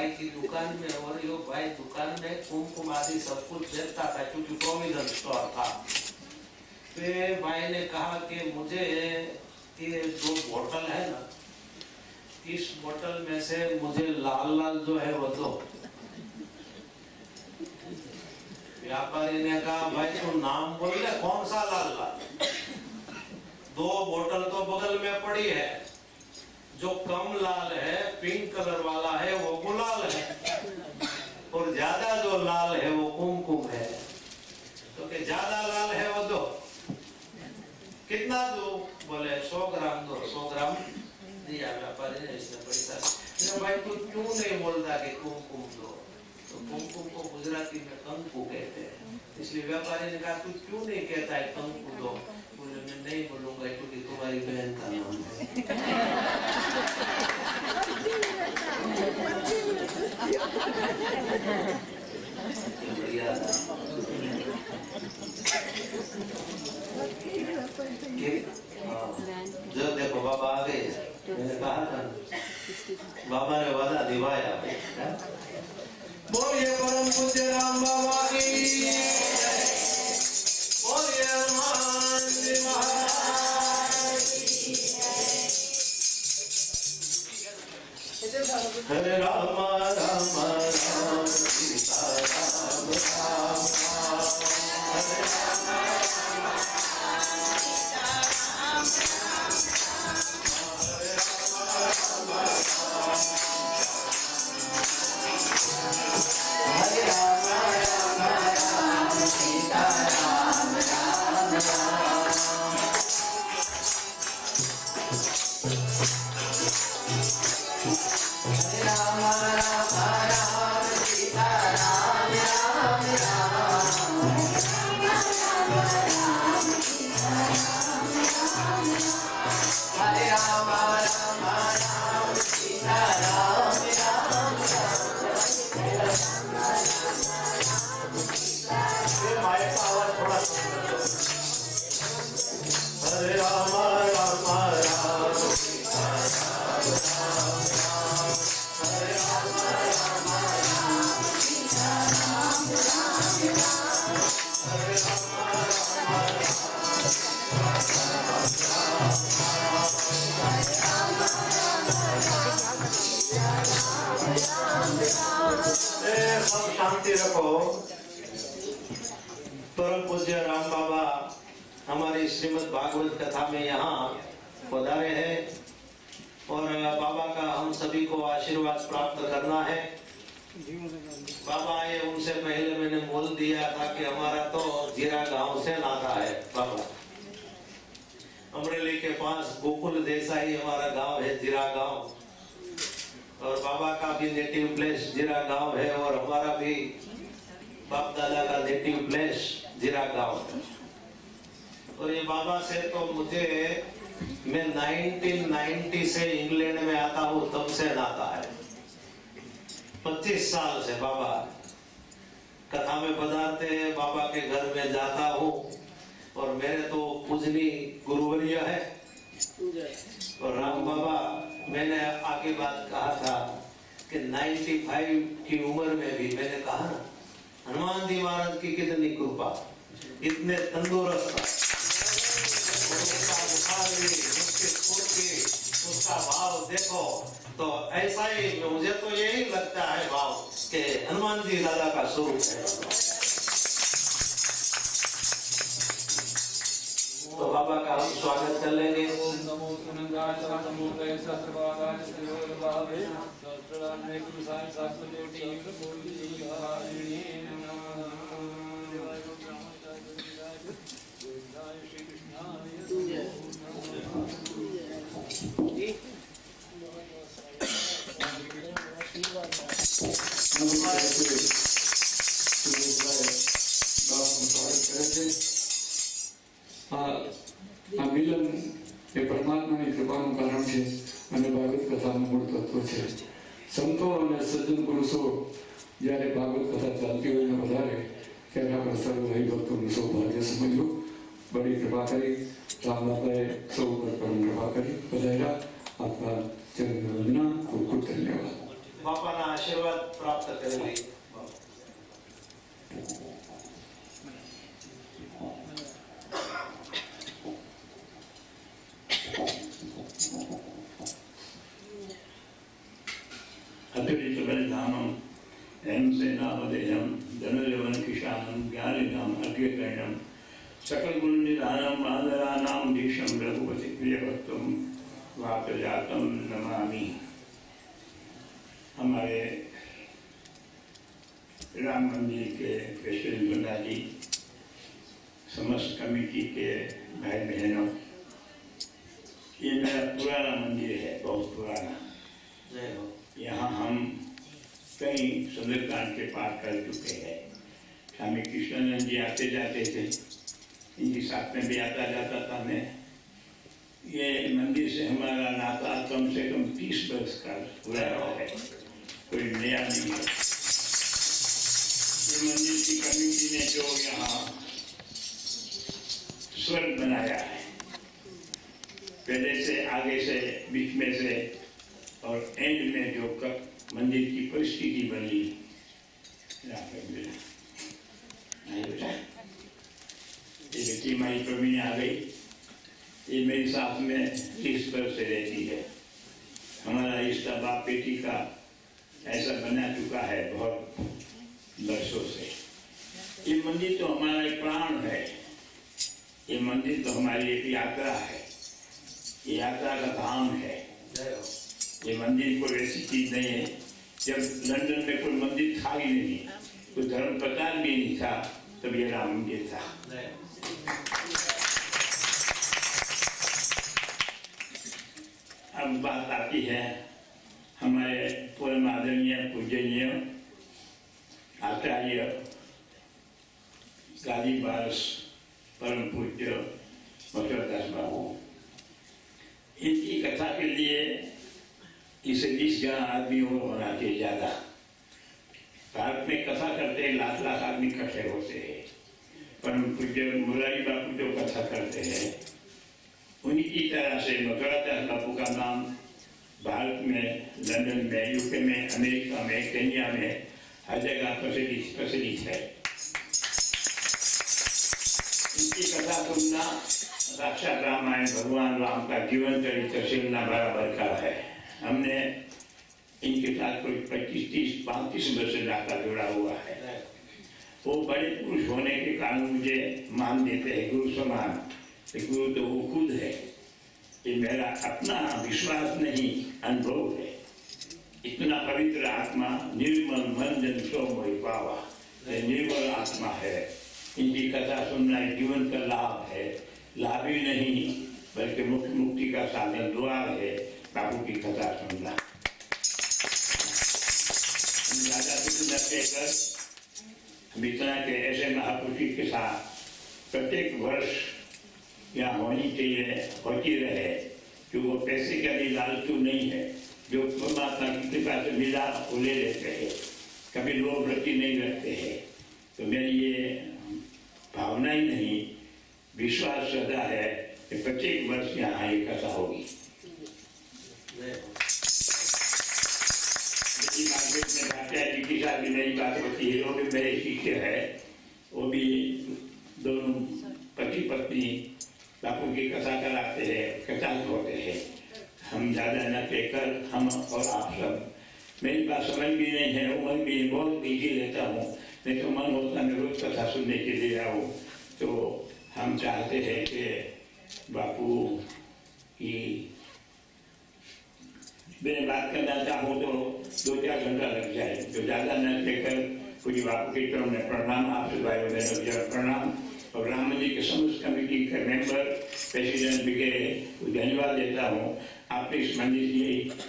भाई की दुकान में, और यो भाई दुकान में कुमकुम आदि सब कुछ बेचता था क्योंकि प्रोविजन स्टोर था। फिर भाई ने कहा कि मुझे ये जो बोतल है ना, इस बोतल में से मुझे लाल लाल जो है वो दो। व्यापारी ने कहा भाई तू नाम बोल ले, कौन सा लाल लाल? दो बोतल तो बगल में पड़ी है, जो कम लाल है पिंक कलर वाला है वो गुलाल है, और ज्यादा जो लाल है वो कुमकुम है। तो कि ज्यादा लाल है वो दो। कितना दो? बोले 100 ग्राम दो। 100 ग्राम दिया व्यापारी ने, इसने पैसा। भाई तू क्यों नहीं बोलता कि कुमकुम दो? तो कुमकुम को गुजराती में कंकु कहते हैं, इसलिए व्यापारी ने कहा तू क्यों नहीं कहता है कंकु दो? बोले मैं नहीं बोलूंगा क्योंकि तुम्हारी बहन का नाम है। बढ़िया जो देखो बाबा आ गए, मैंने कहा था बाबा ने वादा निभाया। बोलिए परम पूज्य राम बाबा की, बोलिए हनुमान जी महाराज की। हरे राम राम राम सीता राम राम हरे राम राम सीता राम हरे राम राम सीता राम शांति रखो। परम पूज्य राम बाबा हमारी श्रीमद् भागवत कथा में यहाँ पधारे हैं और बाबा का हम सभी को आशीर्वाद प्राप्त करना है। बाबा आए उनसे पहले मैंने बोल दिया था कि हमारा तो जीरा गांव से नाता है। बाबा अमरेली के पास गोकुल जैसा ही हमारा गांव है जीरा गांव, और बाबा का भी नेटिव प्लेस जीरा गांव है और हमारा भी बाप दादा का नेटिव प्लेस जीरा गांव है। और ये बाबा से तो मुझे, मैं 1990 से इंग्लैंड में आता हूँ तब से नाता है। 25 साल से बाबा कथा में पधारते हैं, बाबा के घर में जाता हूँ और मेरे तो पूजनी गुरुवर्य है। और राम बाबा, मैंने आगे बात कहा था कि 95 की उम्र में भी मैंने कहा ना, हनुमान जी महाराज की कितनी कृपा, इतने तंदुरुस्त, उसका भाव देखो तो ऐसा ही, मुझे तो यही लगता है भाव कि हनुमान जी दादा का स्वरूप है। तो बाबा का हम स्वागत कर लेंगे। આ મિલન એ પરમાત્માની કૃપાનું કારણ છે અને ભાગવત કથાનું મૂળ તત્વ છે. સંતો અને સજ્જન પુરુષો જ્યારે ભાગવત કથા ચાલતી હોય ને વધારે ત્યારે આપણે સર્વ હરિભક્તોનું સૌભાગ્ય સમજવું. બડી કૃપા કરી રામદાદાએ સૌ પર પરમ કૃપા કરી પધાર્યા. આપના ચરણ વંદના, ખૂબ ખૂબ ધન્યવાદ. બાપાના આશીર્વાદ પ્રાપ્ત કરી લઈએ. अतिरिक्त बलिधामम एम सेनावदेयम धनुर्यवन किशानम ज्ञानिनाम अग्यकर्णम सकल गुण निधानम आदरानाम धीशम रघुपति प्रियवत्तम वातजातम नमामि. हमारे राम मंदिर के प्रेसिडेंट गुंडा जी, समस्त कमेटी के भाई बहनों, ये मेरा पुराना मंदिर है, बहुत पुराना. જય હો. यहाँ हम कई सुंदरकांड के पाठ कर चुके हैं. स्वामी कृष्णानंद जी आते जाते थे, इनके साथ में भी आता जाता था मैं. ये मंदिर से हमारा नाता कम से कम 30 वर्ष का पुराना है, कोई नया नहीं है. ये मंदिर की कमेटी ने जो यहाँ स्वर्ग बनाया है, पहले से, आगे से, बीच में से और एंड में जो मंदिर की परिस्थिति बनी, ये बेटी माई प्रवीण आ गई. ये मेरे साथ में 30 वर्ष से रहती है. हमारा रिश्ता बाप बेटी का ऐसा बना चुका है बहुत वर्षों से. ये मंदिर तो हमारा एक प्राण है. ये मंदिर तो हमारी एक यात्रा है. ये यात्रा का धाम है. જય હો. ये मंदिर कोई ऐसी चीज नहीं है. जब लंदन में कोई मंदिर था ही नहीं, कोई धर्म प्रचार भी नहीं था, तब ये राम मंदिर था. જય હો. अब बात आती है हमारे परम आदरणीय पूजनीय आचार्य गादी बारस परम पूज्य मथुरदास बाबू. इनकी कथा के लिए इसे 20 जन आदमी होना चाहिए ज्यादा. भारत में कथा करते हैं, लाख लाख आदमी इकट्ठे होते हैं. परम पूज्य मुरारी बापू जो कथा करते हैं, उनकी तरह से मथुरदास बापू का नाम भारत में, लंदन में, यूके में, अमेरिका में, केन्या में हर जगह प्रचलित है. इनकी कथा सुनना साक्षात रामायण, भगवान राम का जीवन चरित्र सुनना बराबर का है. हमने इनके साथ कोई 25, 30, 35 वर्ष से नाता जुड़ा हुआ है. वो बड़े पुरुष होने के कारण मुझे मान देते हैं गुरु समान. गुरु तो वो खुद है. ये मेरा अपना विश्वास नहीं, अनुभव है. इतना पवित्र आत्मा, निर्मल मन जन सो मोहि पावा. ये निर्मल आत्मा है. इनकी कथा सुनना जीवन का लाभ है. लाभ ही नहीं बल्कि मुक्ति का साधन, द्वार है बाबू की कथा सुनना. राजा कहकर हम इतना के ऐसे महापुरुषों के साथ प्रत्येक वर्ष यहाँ होनी चाहिए, होती रहे. जो वो पैसे का भी लालचू नहीं है. जो परमात्मा की कृपा से मिला वो ले लेते हैं, कभी लोभ वृत्ति नहीं रखते हैं. तो मेरी ये भावना ही नहीं, विश्वास सदा है कि प्रत्येक वर्ष यहाँ ये कथा होगी. मार्केट में भाटिया जी की साथ भी नई बात होती है. वो भी मेरे शिष्य है. वो भी दोनों पति पत्नी बापू की कथा कराते हैं, कथा होते हैं. हम ज्यादा न कहकर हम और आप सब, मेरी बात समझ भी नहीं है, उम्र भी बहुत बिजी रहता हूँ. नहीं तो मन होता मैं रोज कथा सुनने के लिए आऊँ. तो हम चाहते हैं कि बापू की मैं बात करना चाहूँ तो 2-4 घंटा लग जाए. तो ज्यादा न कहकर पूज्य बापू के चरणों में प्रणाम. आपसे भाई बहनों प्रणाम. और राम मंदिर के समस्त कमेटी के मेंबर, प्रेसिडेंट वगैरह को धन्यवाद देता हूँ. आपने इस मंदिर की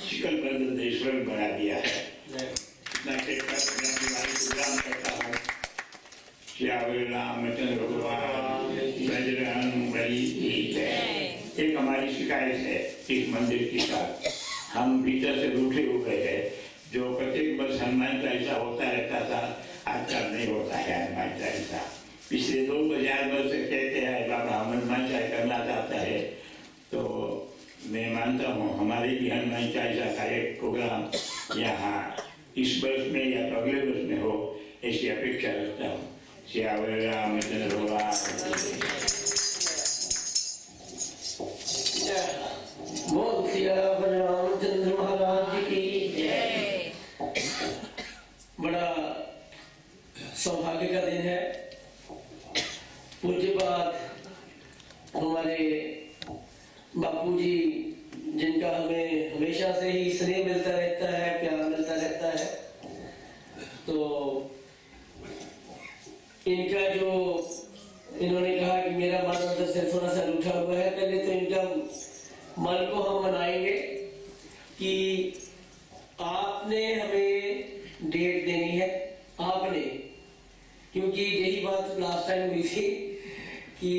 शिकल बंदेश्वर बना दिया है. इतना कहकर मैं दिवाली को प्रणाम करता हूँ. श्यावल रामचंद्र भगवान बजरंगबली की जय. एक हमारी शिकायत है इस मंदिर के साथ. हम भीतर से रूठे हुए हैं. जो प्रत्येक वर्ष हनुमान चालीसा होता रहता था, आजकल नहीं होता है हनुमान चालीसा. पिछले 2000 वर्ष से कहते हैं बाबा हनुमान चालीसा करना चाहता है. तो मैं मानता हूँ हमारे भी हनुमान चालीसा का एक प्रोग्राम यहाँ इस वर्ष में या तो अगले वर्ष में हो ऐसी अपेक्षा रखता हूँ। श्यावल रामचंद्र भगवान बोल श्यावल रामचंद्र महाराज की जय। बड़ा सौभाग्य का दिन है। पूज्यपाद हमारे बापूजी जिनका हमें हमेशा से ही स्नेह मिलता रहता है, प्यार मिलता रहता है, तो इनका जो इन्होंने कहा कि मेरा मन अंदर से थोड़ा सा रूठा हुआ है, पहले तो इनका मन को हम मनाएंगे कि आपने हमें डेट देनी है, आपने, क्योंकि यही बात लास्ट टाइम हुई थी कि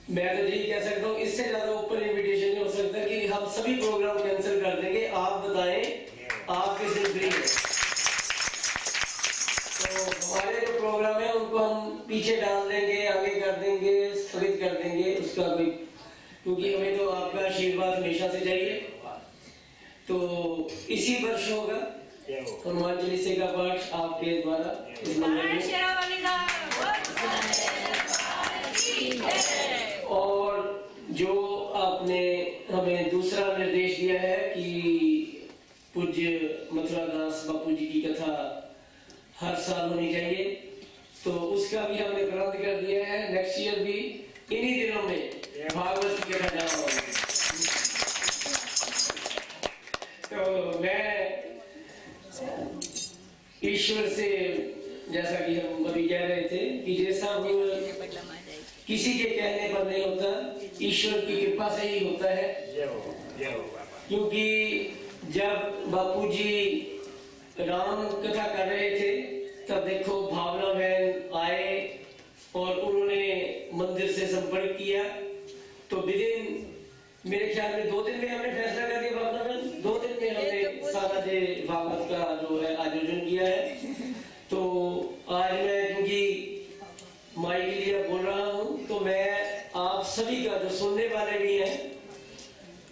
मैं तो यही कह सकता हूँ, इससे ज्यादा ऊपर इनविटेशन नहीं हो सकता कि हम सभी प्रोग्राम कैंसिल कर देंगे, आप बताएं आप किस दिन फ्री हैं। तो हमारे जो प्रोग्राम है उनको हम पीछे डाल देंगे, आगे कर देंगे, स्थगित कर देंगे, उसका कोई, क्योंकि हमें तो आपका आशीर्वाद हमेशा से चाहिए। तो इसी वर्ष होगा हनुमान चालीसा का पाठ आपके द्वारा इस मंदिर में। और जो आपने हमें दूसरा निर्देश दिया है कि पूज्य मथुरा दास बापू जी की कथा हर साल होनी चाहिए, तो उसका भी हमने प्रबंध कर दिया है। नेक्स्ट ईयर भी इन्हीं दिनों में भागवत की कथा जाना होगी। तो मैं ईश्वर से, जैसा कि हम अभी कह रहे थे कि जैसा किसी के कहने पर नहीं होता, ईश्वर की कृपा से ही होता है। क्योंकि जब बापूजी राम कथा कर रहे थे तब देखो भावना बहन आए और उन्होंने मंदिर से संपर्क किया, तो विदिन मेरे ख्याल में 2 दिन में हमने फैसला कर दिया। भावना बहन 2 दिन में हमने सारा भागवत का जो है आयोजन किया है। तो आज मैं क्योंकि माई के लिए बोल रहा हूँ, तो मैं आप सभी का जो सुनने वाले भी हैं,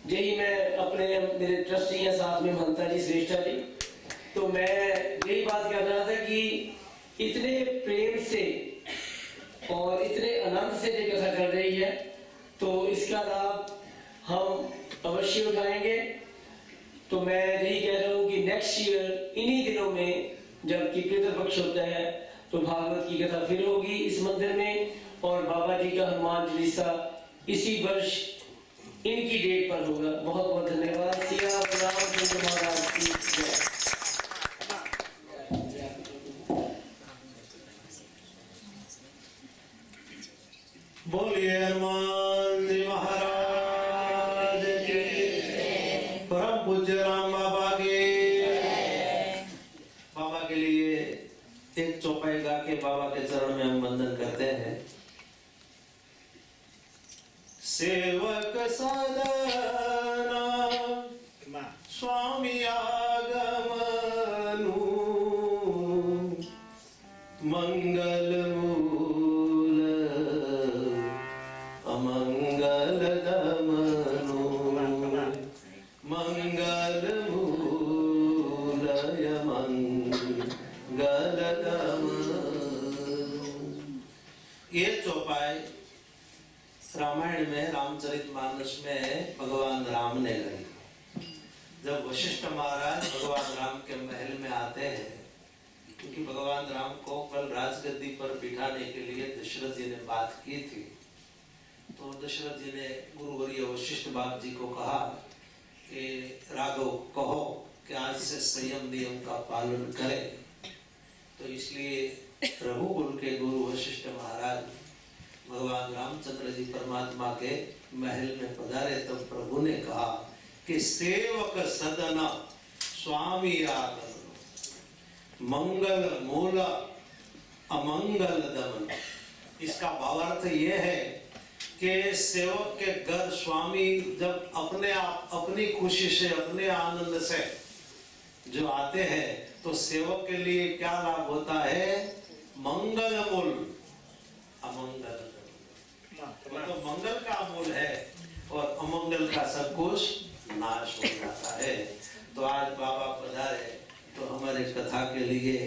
यही मैं अपने मेरे ट्रस्टी हैं साथ में महंता जी, श्रेष्ठा जी, तो मैं यही बात कर रहा था कि इतने प्रेम से और इतने आनंद से ये कथा चल रही है, तो इसका लाभ हम अवश्य उठाएंगे। तो मैं यही कह रहा हूँ कि नेक्स्ट ईयर इन्हीं दिनों में जब कि पितृपक्ष होता है तो भागवत की कथा फिर होगी इस मंदिर में, और बाबा जी का हनुमान चालीसा इसी वर्ष इनकी डेट पर होगा। बहुत बहुत धन्यवाद। सिया रामचंद्र महाराज की जय। बोलिए हनुमान जी महाराज की, परम पूज्य राम बाबा के। बाबा के लिए एक चौपाई गा के बाबा के चरण में हम वंदन करते हैं। सेवक सदना स्वामी आगमनु, मंगल मूल अमंगल दमनु, मंगल मूल अमंगल दमनु। ये चौपाई रामायण में, रामचरितमानस में भगवान राम ने गाई। जब वशिष्ठ महाराज भगवान राम के महल में आते हैं, क्योंकि भगवान राम को कल राजगद्दी पर बिठाने के लिए दशरथ जी ने बात की थी, तो दशरथ जी ने गुरुवर्य वशिष्ठ बाप जी को कहा कि राघव कहो कि आज से संयम नियम का पालन करें। तो इसलिए रघुकुल के गुरु वशिष्ठ महाराज भगवान रामचंद्र जी परमात्मा के महल में पधारे, तब प्रभु ने कहा कि सेवक सदन स्वामी आगमन, मंगल मूल अमंगल दमन। इसका भावार्थ यह है कि सेवक के घर स्वामी जब अपने आप अपनी खुशी से, अपने आनंद से जो आते हैं, तो सेवक के लिए क्या लाभ होता है? मंगल मूल अमंगल। तो मंगल का मूल है और अमंगल का सब कुछ नाश हो जाता है। तो आज बाबा पधारे तो हमारे कथा के लिए,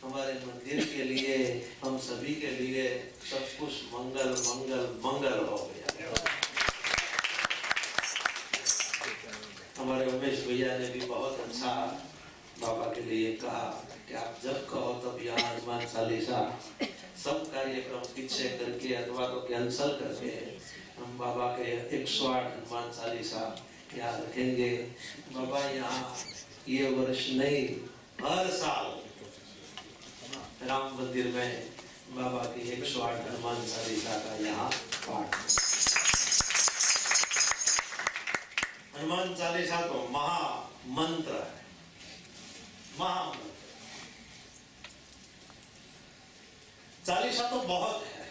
हमारे मंदिर के लिए, हम सभी के लिए सब कुछ मंगल मंगल मंगल हो गया। हमारे उमेश भैया ने भी बहुत अच्छा बाबा के लिए कहा कि आप जब कहो तब यहाँ हनुमान चालीसा सब कार्यक्रम पीछे करके अथवा तो कैंसल करके हम बाबा के 108 हनुमान चालीसा यहाँ रखेंगे। बाबा यहाँ ये वर्ष नहीं, हर साल राम मंदिर में बाबा की 108 हनुमान चालीसा का यहाँ पाठ। हनुमान चालीसा तो महा मंत्र है, महामंत्र। चालीसा तो बहुत है,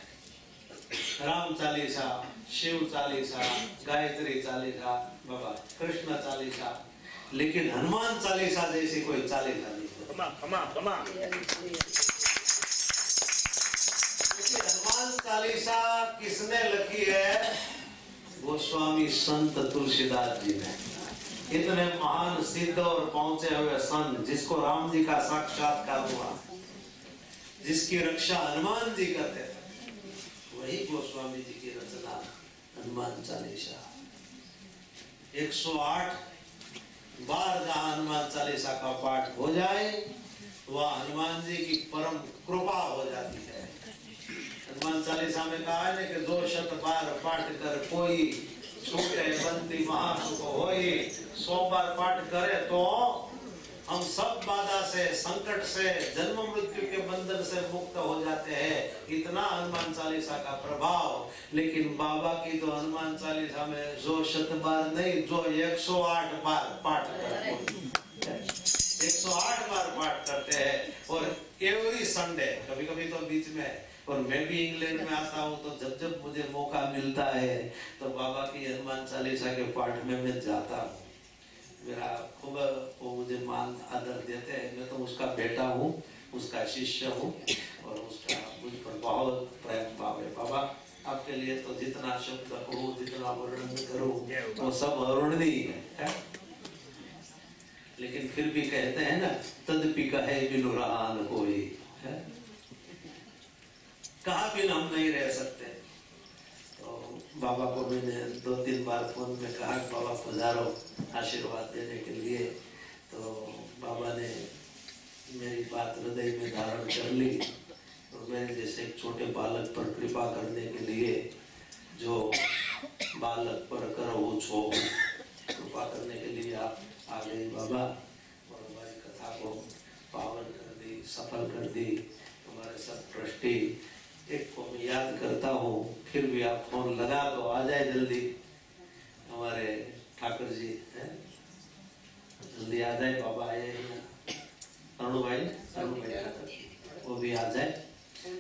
राम चालीसा, शिव चालीसा, गायत्री चालीसा, बाबा कृष्ण चालीसा, लेकिन हनुमान चालीसा जैसी कोई चालीसा नहीं। हनुमान चालीसा किसने लिखी है? गोस्वामी संत तुलसीदास जी ने। इतने महान सिद्ध और पहुंचे हुए संत, जिसको राम जी का साक्षात्कार हुआ, जिसकी रक्षा हनुमान जी करते थे, वही गोस्वामी जी की रचना हनुमान चालीसा। 108 बार जहां हनुमान चालीसा का पाठ हो जाए, वह हनुमान जी की परम कृपा हो जाती है। हनुमान चालीसा में कहा है कि 2 शत बार पाठ कर कोई छूटे बंदी महासुख होई। 100 बार पाठ करे तो हम सब बाधा से, संकट से, जन्म मृत्यु के बंधन से मुक्त हो जाते हैं। इतना हनुमान चालीसा का प्रभाव। लेकिन बाबा की तो हनुमान चालीसा में जो 100 बार नहीं, जो 108 बार पाठ करते हैं, 108 बार पाठ करते हैं। और एवरी संडे, कभी कभी तो बीच में, और मैं भी इंग्लैंड में आता हूँ तो जब जब मुझे मौका मिलता है तो बाबा की हनुमान चालीसा के पाठ में मैं जाता हूँ। मेरा खूब वो मुझे मान आदर देते हैं। मैं तो उसका बेटा हूँ, उसका शिष्य हूँ, और उसका मुझ पर बहुत प्रेम भाव है। बाबा आपके लिए तो जितना शब्द कहूँ, जितना वर्णन करूँ, वो सब अवर्णनीय है। लेकिन फिर भी कहते हैं ना, तदपि कहे बिनु रहा न कोई, कहा बिन हम नहीं रह सकते। तो बाबा को मैंने 2-3 बार फोन में कहा, बाबा पधारो आशीर्वाद देने के लिए। तो बाबा ने मेरी बात हृदय में धारण कर ली। और मेरे जैसे एक छोटे बालक पर कृपा करने के लिए, जो बालक पर करो छो, कृपा करने के लिए आप आ गए बाबा, और हमारी कथा को पावन कर दी, सफल कर दी। हमारे सब ट्रस्टी, एक को मैं याद करता हूँ, फिर भी आप फोन लगा दो, आ जाए जल्दी। हमारे ठाकुर जी हैं, जल्दी आ जाए, बाबा आए हैं, अरुण भाई ठाकुर, वो भी आ जाए।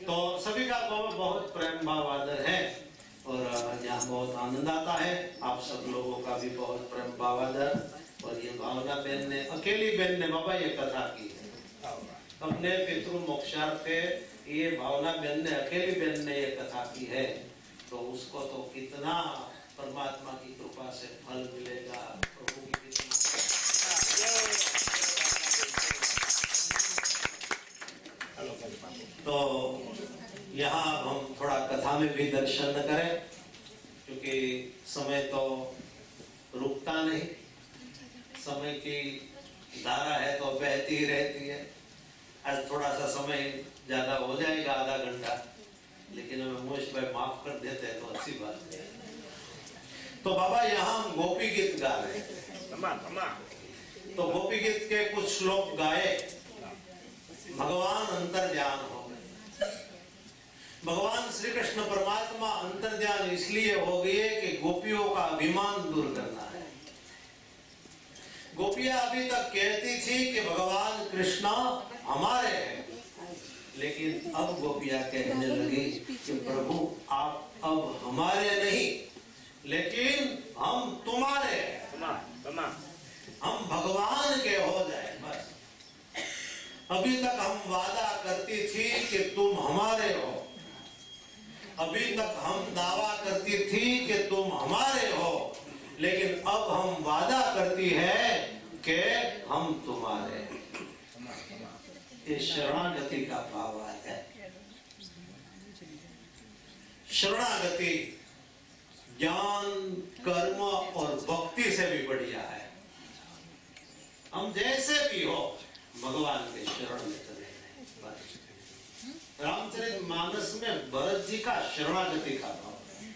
तो सभी का बहुत प्रेम भाव आदर है, और यहाँ बहुत आनंद आता है। आप सब लोगों का भी बहुत प्रेम भाव आदर। और ये भावना बहन ने, अकेली बहन ने बाबा ये कथा की है, अपने पितृ मोक्षार्थे ये भावना बहन ने, अकेली बहन ने ये कथा की है। तो उसको तो कितना परमात्मा की कृपा से फल मिलेगा, प्रभु की कितना। तो यहाँ हम थोड़ा कथा में भी दर्शन करें, क्योंकि समय तो रुकता नहीं, समय की धारा है तो बहती ही रहती है। आज थोड़ा सा समय ज्यादा हो जाएगा, आधा घंटा, लेकिन हमें मोश भाई माफ कर देते हैं तो अच्छी बात है। तो बाबा यहाँ हम गोपी गीत गा रहे थे, तो गोपी गीत के कुछ श्लोक गाए, भगवान अंतर्ध्यान हो गए। भगवान श्री कृष्ण परमात्मा अंतर्ध्यान इसलिए हो गए कि गोपियों का अभिमान दूर करना है। गोपियां अभी तक कहती थी कि भगवान कृष्ण हमारे हैं, लेकिन अब गोपियां कहने लगी कि प्रभु आप अब हमारे नहीं, लेकिन हम तुम्हारे हैं, हम भगवान के हो जाए बस। अभी तक हम वादा करती थी कि तुम हमारे हो, अभी तक हम दावा करती थी कि तुम हमारे हो, लेकिन अब हम वादा करती है कि हम तुम्हारे हैं। ये शरणागति का भाव है। शरणागति ज्ञान, कर्म और भक्ति से भी बढ़िया है। हम जैसे भी हो भगवान के शरण में चले जाएं। रामचरितमानस में भरत जी का शरणागति का भाव है।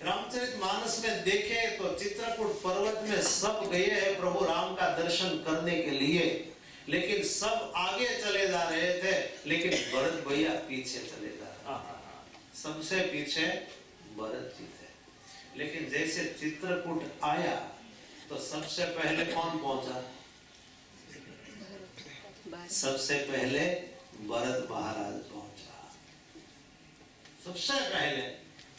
रामचरितमानस में देखे तो चित्रकूट पर्वत में सब गए हैं प्रभु राम का दर्शन करने के लिए, लेकिन सब आगे चले जा रहे थे, लेकिन भरत भैया पीछे चले जा रहे। सबसे पीछे भरत जी थे। लेकिन जैसे चित्रकूट आया तो सबसे पहले कौन पहुंचा? सबसे पहले भरत महाराज पहुंचा। सबसे पहले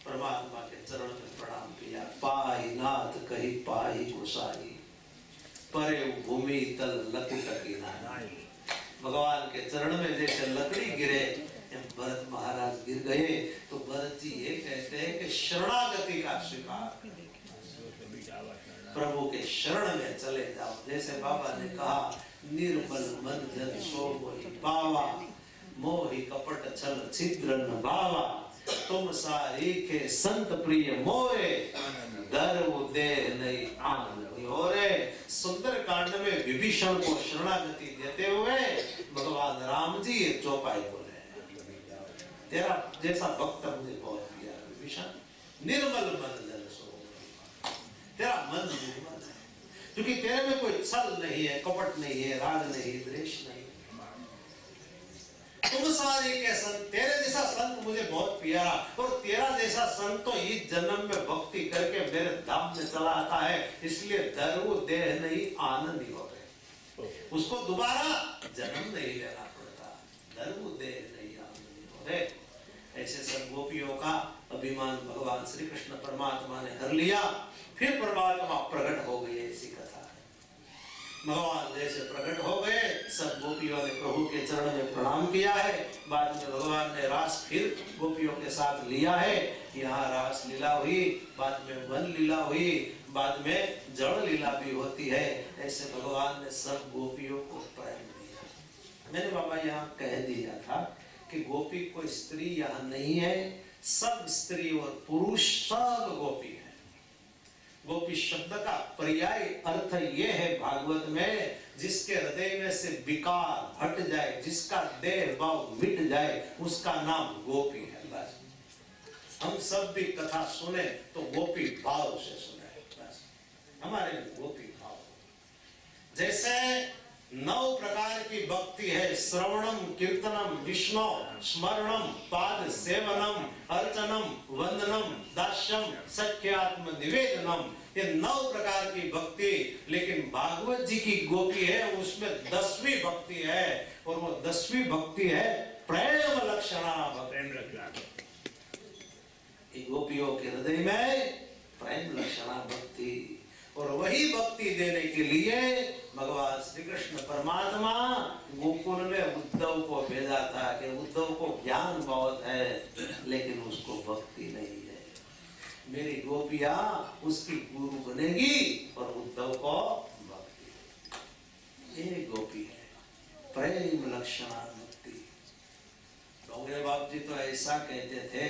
परमात्मा के चरण में प्रणाम किया। पाहि नाथ कही पाहि गोसाई, परे भूमि तल लकुट कीनाई। भगवान के चरण में जैसे लकड़ी गिरे, भरत महाराज गिर गए, तो भरत जी ये कहते हैं कि शरणागति का स्वीकार, प्रभु के शरण में चले जाओ। जैसे बाबा ने कहा, निर्मल मन जन सो मोहि पावा, मोहि कपट छल छिद्र न भावा, तुम सारी के संत प्रिय मोरे, गर्व देह नहीं आनंद होरे। सुंदर कांड में विभीषण को शरणागति देते हुए भगवान राम जी ये चौपाई बोले, तेरा जैसा भक्त मुझे बहुत प्रिय विभीषण, निर्मल मन जन सो, तेरा मन निर्मल है, क्योंकि तेरे में कोई छल नहीं है, कपट नहीं है, राग नहीं, द्वेष नहीं। तुम सारे के संत, तेरे जैसा संत मुझे बहुत प्यारा, और तेरा जैसा संत तो इस जन्म में भक्ति करके मेरे धाम में चला आता है, इसलिए दर्व देह नहीं आनंद ही हो गए। उसको दोबारा जन्म नहीं लेना पड़ता, दर्व देह नहीं आनंद ही हो गए। ऐसे सब गोपियों का अभिमान भगवान श्री कृष्ण परमात्मा ने हर लिया। फिर परमात्मा प्रकट हो गए, ऐसी कथा है। भगवान जैसे प्रकट हो गए, सब गोपियों ने प्रभु के चरण में प्रणाम किया है। बाद में भगवान ने रास फिर गोपियों के साथ लिया है। यहाँ रास लीला हुई, बाद में वन लीला हुई, बाद में जड़ लीला भी होती है। ऐसे भगवान ने सब गोपियों को प्रेम दिया। मैंने बाबा यहाँ कह दिया था कि गोपी कोई स्त्री यहाँ नहीं है, सब स्त्री और पुरुष सब गोपी है। गोपी शब्द का पर्याय अर्थ ये है भागवत में, जिसके हृदय में से विकार हट जाए, जिसका देह भाव मिट जाए, उसका नाम गोपी है। बस हम सब भी कथा सुने तो गोपी भाव से सुने, बस हमारे गोपी भाव। जैसे 9 प्रकार की भक्ति है, श्रवणम, कीर्तनम, विष्णु स्मरणम, पाद सेवनम, अर्चनम, वंदनम, दास्यम, सख्यात्म निवेदनम। ये 9 प्रकार की भक्ति, लेकिन भागवत जी की गोपी है उसमें 10वीं भक्ति है, और वो 10वीं भक्ति है प्रेम लक्षणा भक्ति। गोपियों के हृदय में प्रेम लक्षणा भक्ति, और वही भक्ति देने के लिए भगवान श्री कृष्ण परमात्मा गोकुल में उद्धव को भेजा था कि उद्धव को ज्ञान बहुत है लेकिन उसको भक्ति नहीं है। मेरी गोपिया उसकी गुरु बनेगी और उद्धव को भक्ति। ये गोपी है प्रेम लक्षणा भक्ति। डोंगरे बाप जी तो ऐसा कहते थे,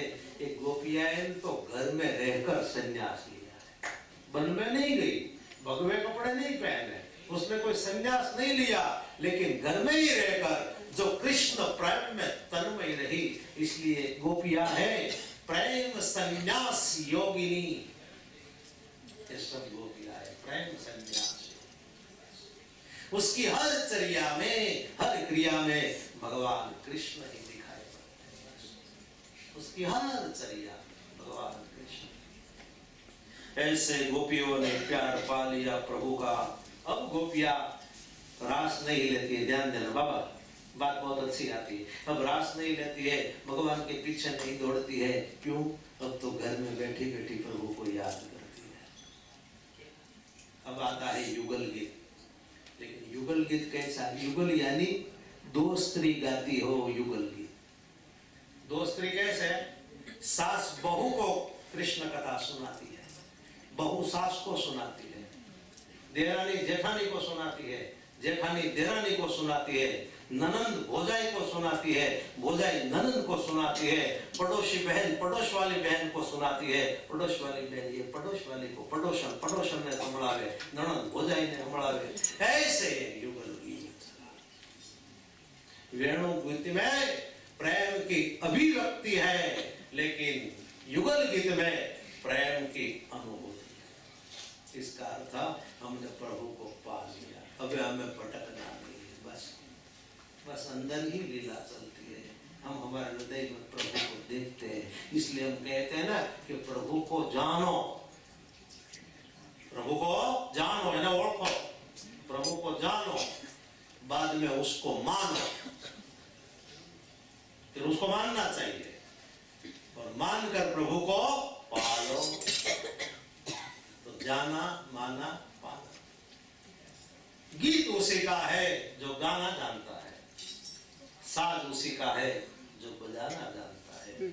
एक गोपिया तो घर में रहकर संन्यास लिया, वन में नहीं गई, भगवे कपड़े नहीं पहने, उसने कोई संन्यास नहीं लिया, लेकिन घर में ही रहकर जो कृष्ण प्रेम में तन्मय रही, इसलिए गोपिया है प्रेम संन्यास योगिनी। ये सब गोपिया है प्रेम संन्यास। उसकी हर चर्या में, हर क्रिया में भगवान कृष्ण ही दिखाई पड़ते हैं। उसकी हर चर्या भगवान कृष्ण। ऐसे गोपियों ने प्यार पा लिया प्रभु का। अब गोपियां रास नहीं लेती है, ध्यान देना बाबा, बात बहुत अच्छी आती है। अब रास नहीं लेती है, भगवान के पीछे नहीं दौड़ती है, क्यों? अब तो घर में बैठी बैठी प्रभु को याद करती है। अब आता है युगल गीत, लेकिन युगल गीत कैसा? युगल यानी 2 स्त्री गाती हो युगल गीत। 2 स्त्री कैसे? सास बहू को कृष्ण कथा सुनाती है, बहू सास को सुनाती है, देवरानी जेठानी को सुनाती है, जेठानी देरानी को सुनाती है, ननंद भोजाई को सुनाती है, भोजाई ननंद को सुनाती है, पड़ोसी बहन पड़ोस वाली बहन को सुनाती है, पड़ोस वाली बहन ये पड़ोस वाली को पड़ोसन ने संभळावे, ननंद भोजाई ने संभळावे। ऐसे युगल गीत। वेणु गीत में प्रेम की अभिव्यक्ति है, लेकिन युगल गीत में प्रेम की अनुभूति है। इसका अर्थ हमने प्रभु को पा लिया, अब हमें भटकना नहीं है। बस अंदर ही लीला चलती है। हम हमारे हृदय में प्रभु को देखते हैं, इसलिए हम कहते हैं ना कि प्रभु को जानो, प्रभु को जानो है ना, ओळखो, प्रभु को जानो, बाद में उसको मानो, फिर उसको मानना चाहिए और मानकर प्रभु को पालो। तो जाना, माना, पाना। गीत उसी का है जो गाना जानता है, साज उसी का है जो बजाना जानता है,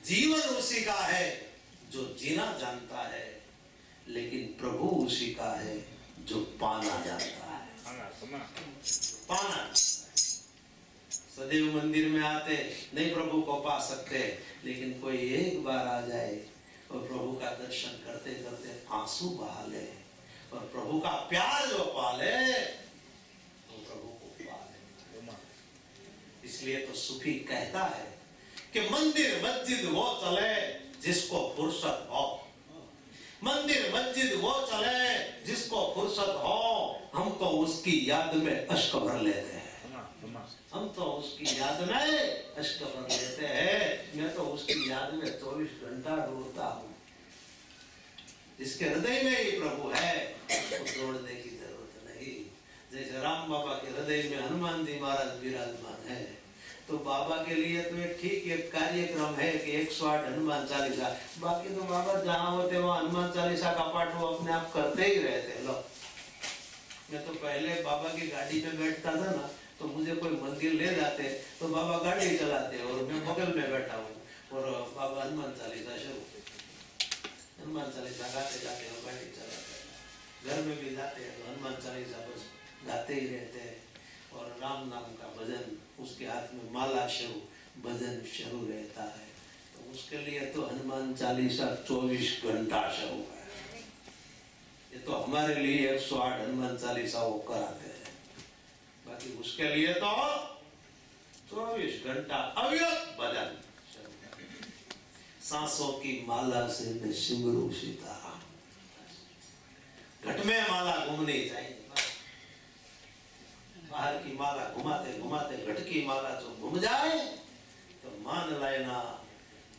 जीवन उसी का है जो जीना जानता है, लेकिन प्रभु उसी का है जो पाना जानता है। पाना। सदैव मंदिर में आते नहीं प्रभु को पा सकते, लेकिन कोई एक बार आ जाए और प्रभु का दर्शन करते करते आंसू बहा ले और प्रभु का प्यार जो पाले तो प्रभु को पाले। इसलिए तो सूफी कहता है कि मंदिर मस्जिद वो चले जिसको फुर्सत हो, मंदिर मस्जिद वो चले जिसको फुर्सत हो, हम तो उसकी याद में अश्क भर लेते हैं, हम तो उसकी याद में अश्क भर लेते हैं। मैं तो उसकी याद में 24 घंटा रोता हूँ। जिसके हृदय में ही प्रभु है उसको दौड़ने की जरूरत नहीं। जैसे राम बाबा के हृदय में हनुमान जी महाराज विराजमान है, तो बाबा के लिए तो एक ठीक एक कार्यक्रम है कि 108 हनुमान चालीसा, बाकी तो बाबा जहाँ होते वहाँ हनुमान चालीसा का पाठ वो अपने आप करते ही रहते। लो, मैं तो पहले बाबा की गाड़ी में बैठता था ना, तो मुझे कोई मंदिर ले जाते तो बाबा गाड़ी चलाते और मैं बगल में बैठा हूँ और बाबा हनुमान चालीसा शुरू, हनुमान चालीसा गाते गाते और गाड़ी चलाते। घर में भी जाते हैं तो हनुमान चालीसा बस गाते ही रहते हैं और राम नाम का भजन, उसके हाथ में माला शुरू, भजन शुरू रहता है। तो उसके लिए तो हनुमान चालीसा 24 घंटा शुरू है। ये तो हमारे लिए 108 हनुमान चालीसा वो कराते हैं, बाकी उसके लिए तो 24 घंटा अविरत भजन। सांसों की माला से मैं सिमरू सीताराम, घट में माला घूमनी चाहिए। बाहर की माला घुमाते घुमाते घट की माला जो घूम जाए तो मान लेना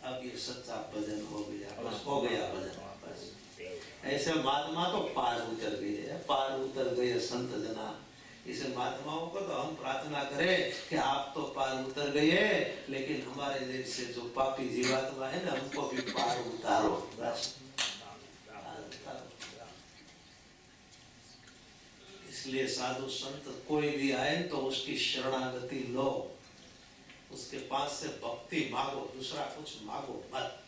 अब ये सच्चा भजन हो गया, बस हो गया भजन। बस ऐसे महात्मा तो पार उतर गए, पार उतर गए संत जना। इस महात्माओं को तो हम प्रार्थना करें कि आप तो पार उतर गए, लेकिन हमारे जैसे जो पापी जीवात्मा है ना, हमको भी पार उतारो। बस इसलिए साधु संत कोई भी आए तो उसकी शरणागति लो, उसके पास से भक्ति मांगो, दूसरा कुछ मांगो मत,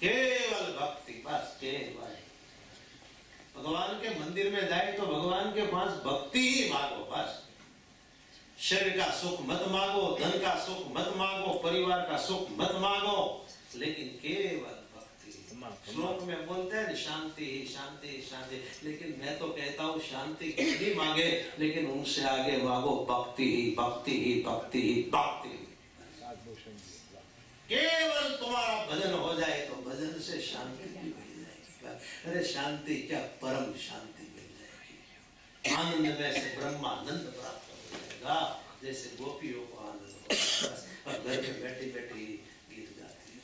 केवल भक्ति, बस केवल। भगवान के मंदिर में जाए तो भगवान के पास भक्ति ही मांगो बस। शरीर का सुख मत मांगो, धन का सुख मत मांगो, परिवार का सुख मत मांगो, लेकिन केवल भक्ति। श्लोक में बोलते हैं शांति ही शांति ही शांति, लेकिन मैं तो कहता हूँ शांति कितनी मांगे, लेकिन उनसे आगे मांगो भक्ति ही भक्ति ही भक्ति ही भक्ति। केवल तुम्हारा भजन हो जाए तो भजन से शांति भी मिल जाएगी। अरे शांति क्या, परम शांति मिल जाएगी। आनंद में से ब्रह्मानंद प्राप्त हो जाएगा, जैसे गोपियों को आनंद हो। और घर में बैठी बैठी गीत गाती है,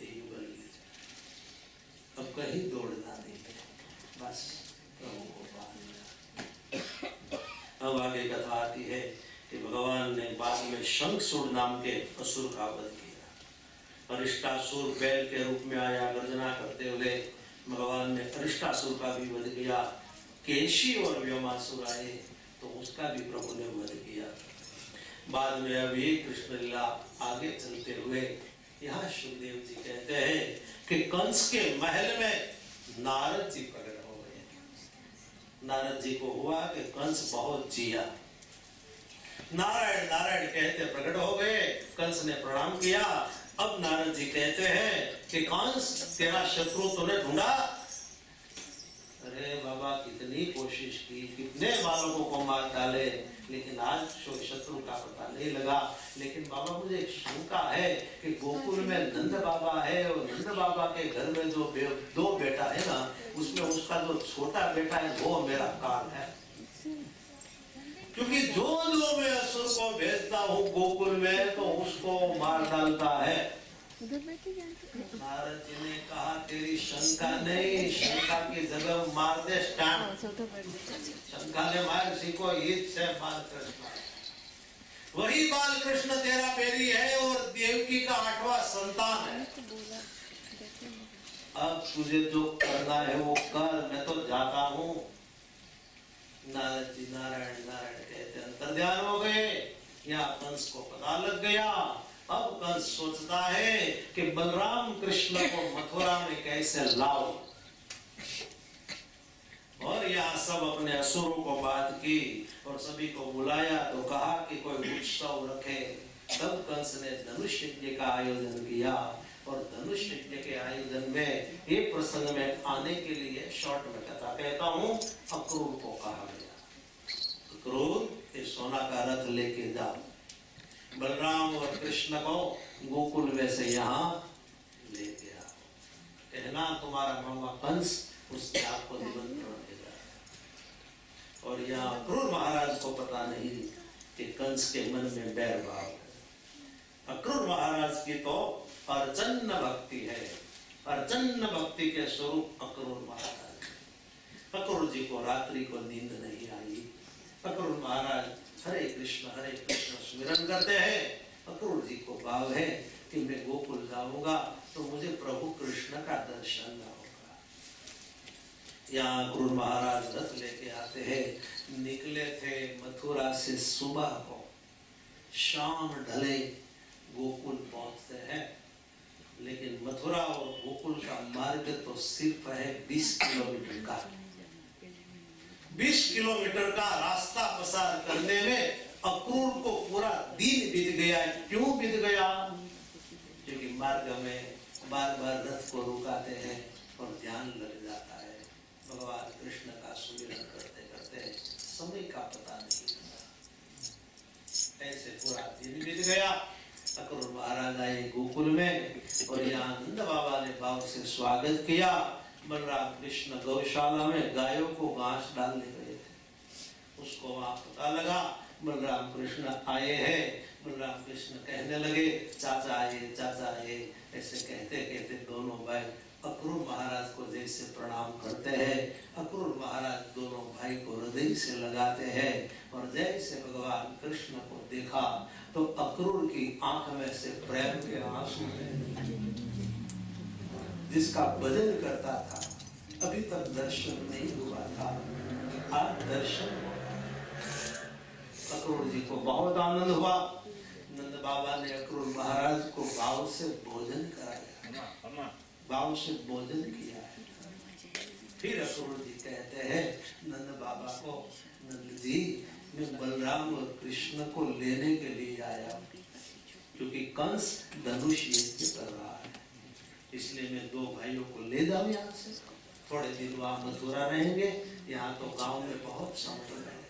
यही युगल गीत। अब कहीं दौड़ना नहीं है, बस प्रभु को पाना। अब आगे कथा आती है कि भगवान ने बाद में शंखचूड़ नाम के असुर का वध किया। अरिष्टासुर बैल के रूप में आया, गर्जना करते हुए भगवान ने अरिष्टासुर का भी वध किया। केशी और व्योमासुर आए तो उसका भी प्रभु ने वध किया। बाद में अभी कृष्ण लीला आगे चलते हुए यहाँ सुखदेव जी कहते हैं कि कंस के महल में नारद जी प्रकट हो गए। नारद जी को हुआ कि कंस बहुत जिया, नारायण नारायण कहते प्रकट हो गए, कंस ने प्रणाम किया। अब नारद जी कहते हैं कि कंस तेरा शत्रु तूने ढूंढा? अरे बाबा कितनी कोशिश की, कितने बालकों को मार डाले, लेकिन आज शत्रु का पता नहीं लगा। लेकिन बाबा मुझे एक शंका है कि गोकुल में नंद बाबा है और नंद बाबा के घर में जो दो बेटा है ना, उसमें उसका जो छोटा बेटा है वो मेरा काल है, क्योंकि जो मैं असुर को भेजता हूँ गोकुल में तो उसको मार डालता है। नारद जी ने कहा तेरी शंका नहीं, शंका की जगह मार दे स्टैंप। शंका ने मार सीखो ईद से बाल कृष्ण, वही बाल कृष्ण तेरा बेरी है और देवकी का 8वां संतान है। अब तुझे जो करना है वो कर, मैं तो जाता हूँ। नारद जी नारायण नारायण कहते अंतर ध्यान हो गए। यहाँ कंस को पता लग गया। अब कंस सोचता है कि बलराम कृष्ण को मथुरा में कैसे लाओ, और यहाँ सब अपने असुरों को बात की और सभी को बुलाया तो कहा कि कोई उत्सव रखे। तब कंस ने धनुष यज्ञ का आयोजन किया और धनुष यज्ञ के आयोजन में ये प्रसंग में आने के लिए शॉर्ट में कथा कहता हूँ, अक्रूर को कहा गया, अक्रूर ये सोना का रथ लेके जाओ, बलराम और कृष्ण को गोकुल में से यहाँ ले गया, कहना तुम्हारा मामा कंस उसने आपको निमंत्रण भेजा। और यहाँ अक्रूर महाराज को पता नहीं कि कंस के मन में बैर भाव है। अक्रूर महाराज की तो अर्चन्न भक्ति है, अर्चन्न भक्ति के स्वरूप अक्रूर महाराज। अक्रूर जी को रात्रि को नींद नहीं आई। अक्रूर महाराज हरे कृष्ण स्मरण करते हैं। अक्रूर जी को भाव है कि मैं गोकुल जाऊंगा तो मुझे प्रभु कृष्ण का दर्शन न होगा। यहाँ अक्रूर महाराज रथ लेके आते हैं। निकले थे मथुरा से सुबह को, शाम ढले गोकुल पहुंचते हैं। लेकिन मथुरा और गोकुल का मार्ग तो सिर्फ है 20 किलोमीटर का। 20 किलोमीटर का रास्ता पसार करने में अक्रूर को पूरा दिन बीत गया। क्यों बीत गया? क्योंकि मार्ग में बार बार रथ को रुकाते हैं और ध्यान लग जाता है। भगवान कृष्ण का सुमिरन करते करते समय का पता नहीं लगा। ऐसे पूरा दिन बीत गया। अक्रूर महाराज आए गोकुल में और यहाँ नंद बाबा ने भाव से स्वागत किया। बलराम कृष्ण गौशाला में गायों को घास डालने गए थे। उसको वहां पता लगा बलराम कृष्ण आए हैं। बलराम कृष्ण कहने लगे चाचा आए। ऐसे कहते कहते दोनों भाई अक्रूर महाराज को जैसे प्रणाम करते हैं, अक्रूर महाराज दोनों भाई को हृदय से लगाते हैं। और जैसे भगवान कृष्ण को देखा तो अक्रूर की आंख में से प्रेम के आंसू, जिसका भजन करता था अभी तक दर्शन नहीं हुआ था, आज दर्शन हुआ। अक्रूर जी को बहुत आनंद हुआ। नंद बाबा ने अक्रूर महाराज को भाव से भोजन कराया, भाव से भोजन किया। फिर अक्रूर जी कहते हैं नंद बाबा को, नंद जी मैं बलराम और कृष्ण को लेने के लिए आया, क्योंकि कंस धनुष यज्ञ कर रहा है, इसलिए मैं दो भाइयों को ले जाऊं यहाँ से। थोड़े दिन वहां मथुरा रहेंगे, यहाँ तो गांव में बहुत संपन्न है।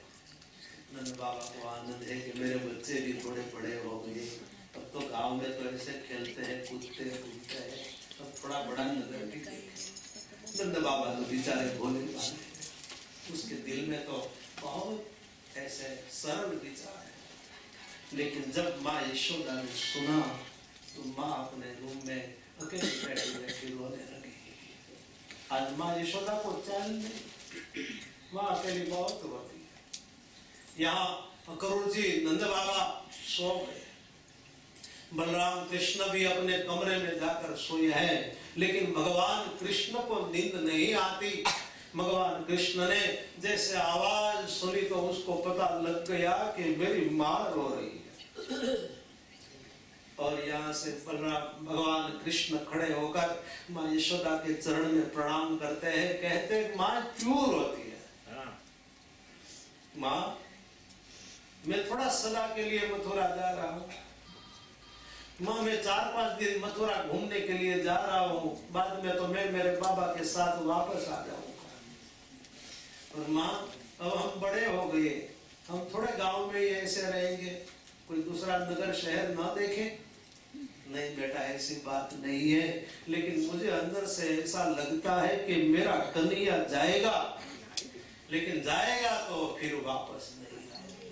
नंद बाबा को आनंद है कि मेरे बच्चे भी थोड़े बड़े हो गए, अब तो गांव में तो ऐसे खेलते हैं कूदते हैं, अब थोड़ा बड़ा नगर भी देखे। नंद बाबा तो बेचारे भोले भाले, उसके दिल में तो बहुत ऐसे सरल विचार है। लेकिन जब माँ यशोदा ने सुना तो माँ अपने रूम में अकेले बैठी रोने लगी। आज माँ यशोदा को चैन नहीं, माँ अकेली बहुत रोती है। यहाँ अक्रूर जी नंद बाबा सो गए, बलराम कृष्ण भी अपने कमरे में जाकर सोए हैं, लेकिन भगवान कृष्ण को नींद नहीं आती। भगवान कृष्ण ने जैसे आवाज सुनी तो उसको पता लग गया कि मेरी माँ रो रही है। और यहाँ से बलराम भगवान कृष्ण खड़े होकर माँ यशोदा के चरण में प्रणाम करते हैं, कहते माँ क्यों रोती है? माँ मैं थोड़ा सदा के लिए मथुरा जा रहा हूँ। माँ मैं 4-5 दिन मथुरा घूमने के लिए जा रहा हूँ, बाद में तो मैं मेरे बाबा के साथ वापस आ जाऊंगा। और माँ अब हम बड़े हो गए, हम थोड़े गांव में ही ऐसे रहेंगे, कोई दूसरा नगर शहर ना देखे। नहीं बेटा ऐसी बात नहीं है, लेकिन मुझे अंदर से ऐसा लगता है कि मेरा कन्हैया जाएगा, लेकिन जाएगा तो फिर वापस नहीं आएगा।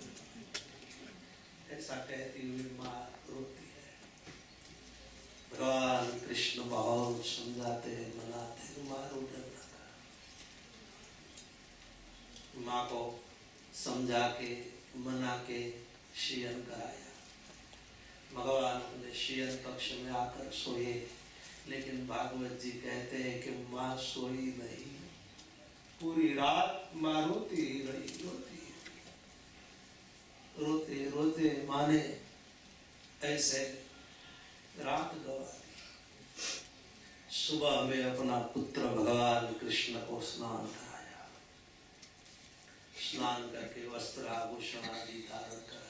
ऐसा कहती हुई माँ रोती है। भगवान कृष्ण बहुत समझाते हैं, मनाते, मारो डर लगा। माँ को समझा के मना के शयन कराया। भगवान अपने शयन कक्ष में आकर सोए, लेकिन भागवत जी कहते हैं कि माँ सोई नहीं, पूरी रात माँ रोती ही रही, रोते रोते माँ ने ऐसे रात गवा दी। सुबह में अपना पुत्र भगवान कृष्ण को स्नान कराया, स्नान करके वस्त्र आभूषण आदि धारण कराए।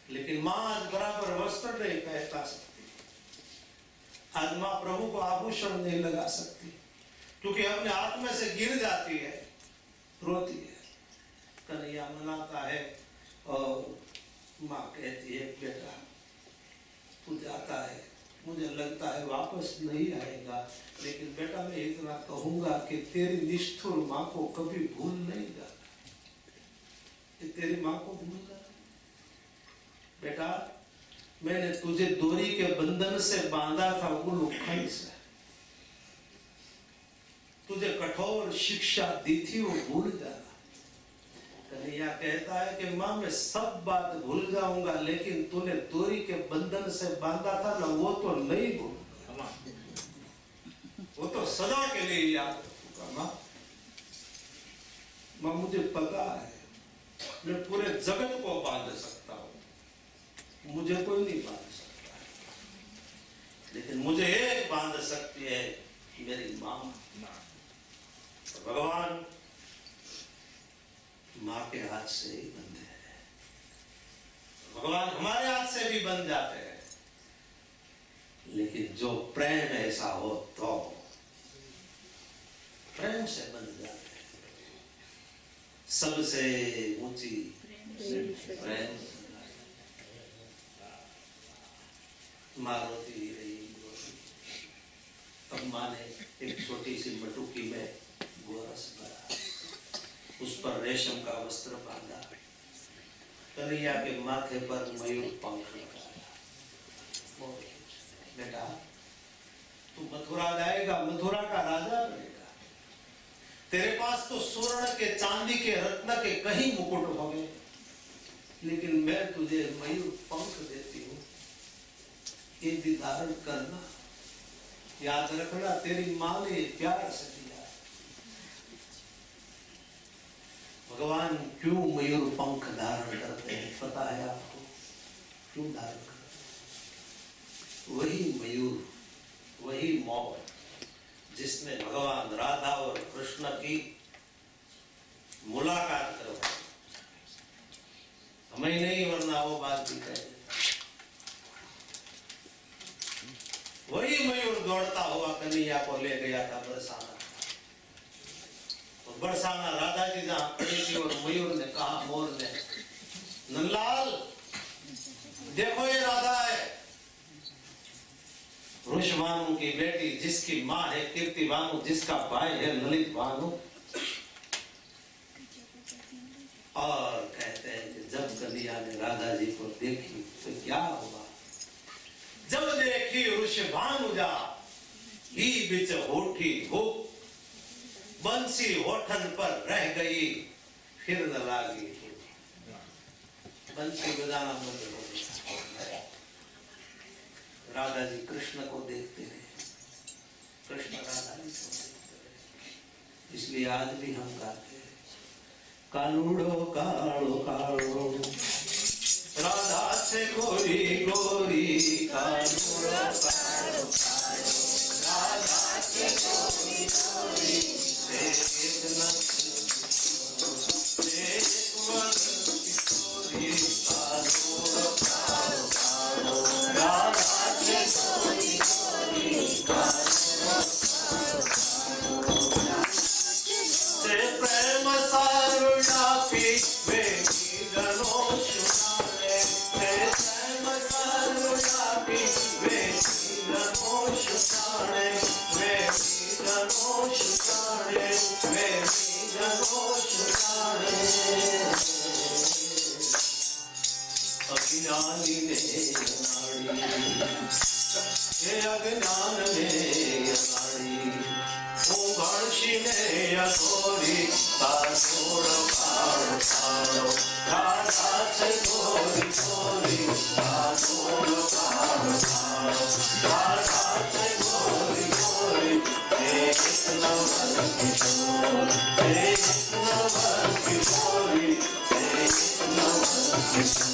लेकिन माँ आज बराबर वस्त्र नहीं पहना सकती, आज माँ प्रभु को आभूषण नहीं लगा सकती, क्योंकि अपने हाथ में से गिर जाती है, रोती है। कन्हैया मनाता है और माँ कहती है बेटा तू जाता है, मुझे लगता है वापस नहीं आएगा, लेकिन बेटा मैं इतना कहूंगा कि तेरी निष्ठुर माँ को कभी भूल नहीं जाता। तेरी माँ को भूल जा बेटा, मैंने तुझे डोरी के बंधन से बांधा था उलूखंड से, तुझे कठोर शिक्षा दी थी वो भूल जाना। कन्हैया कहता है कि माँ मैं सब बात भूल जाऊंगा, लेकिन तूने डोरी के बंधन से बांधा था ना, वो तो नहीं भूलूंगा, वो तो सदा के लिए याद रखूंगा। माँ मुझे पता है मैं पूरे जगत को बांध सकता हूं, मुझे कोई नहीं बांध सकता, लेकिन मुझे एक बांध सकती है मेरी माँ। भगवान माँ के हाथ से ही बंधे हैं, भगवान हमारे हाथ से भी बन जाते हैं, लेकिन जो प्रेम ऐसा हो तो प्रेम से बन जाते हैं। सबसे ऊंची प्रेम। माँ रोती रही। अब माँ ने एक छोटी सी मटुकी में गोरस भरा, उस पर रेशम का वस्त्र बांधा, कन्हैया के माथे पर मयूर पंख लगाया। बेटा तू मथुरा जाएगा, मथुरा का राजा बनेगा, तेरे पास तो स्वर्ण के चांदी के रत्न के कहीं मुकुट होंगे, लेकिन मैं तुझे मयूर पंख देती हूँ, ये भी धारण करना। याद रखना तेरी माँ ने प्यार से दिया। भगवान क्यों मयूर पंख धारण करते हैं पता है आपको? क्यों धारण करते हैं? वही मयूर, वही मोर जिसने भगवान राधा और कृष्ण की मुलाकात करवाई, हमें नहीं, वरना वो बात भी कहे। वही मयूर दौड़ता हुआ कन्हैया को ले गया था बरसाना, और बरसाना राधा जी जहां खड़ी थी, और मयूर ने कहा, मोर ने, नंदलाल देखो ये राधा है, वृषभानु की बेटी, जिसकी माँ है कीर्ति भानु, जिसका भाई है ललित भानु। और कहते हैं कि जब कन्हैया ने राधा जी को देखी तो क्या हुआ? जब देखी वृषभानुजा ही बिच होठी भूख, बंसी होठन पर रह गई, फिर न लागी। बंसी बजाना बंद हो गया। राधा जी कृष्ण को देखते रहे, कृष्ण राधा जी को देखते रहे। इसलिए आज भी हम गाते हैं, कालूड़ो कालो कालो राधा से गोरी गोरी, कालूड़ो कालो कालो राधा से गोरी गोरी, अज्ञानी ने ये अज्ञान में अनाड़ी घणशी ने अघोरी कानोड़ काड़ो काड़ो राधा से गोरी गोरी कानोड़ काड़ो काड़ो राधा से गोरी गोरी एक नंबर किशोर एक नंबर किशोरी एक नंबर किशोर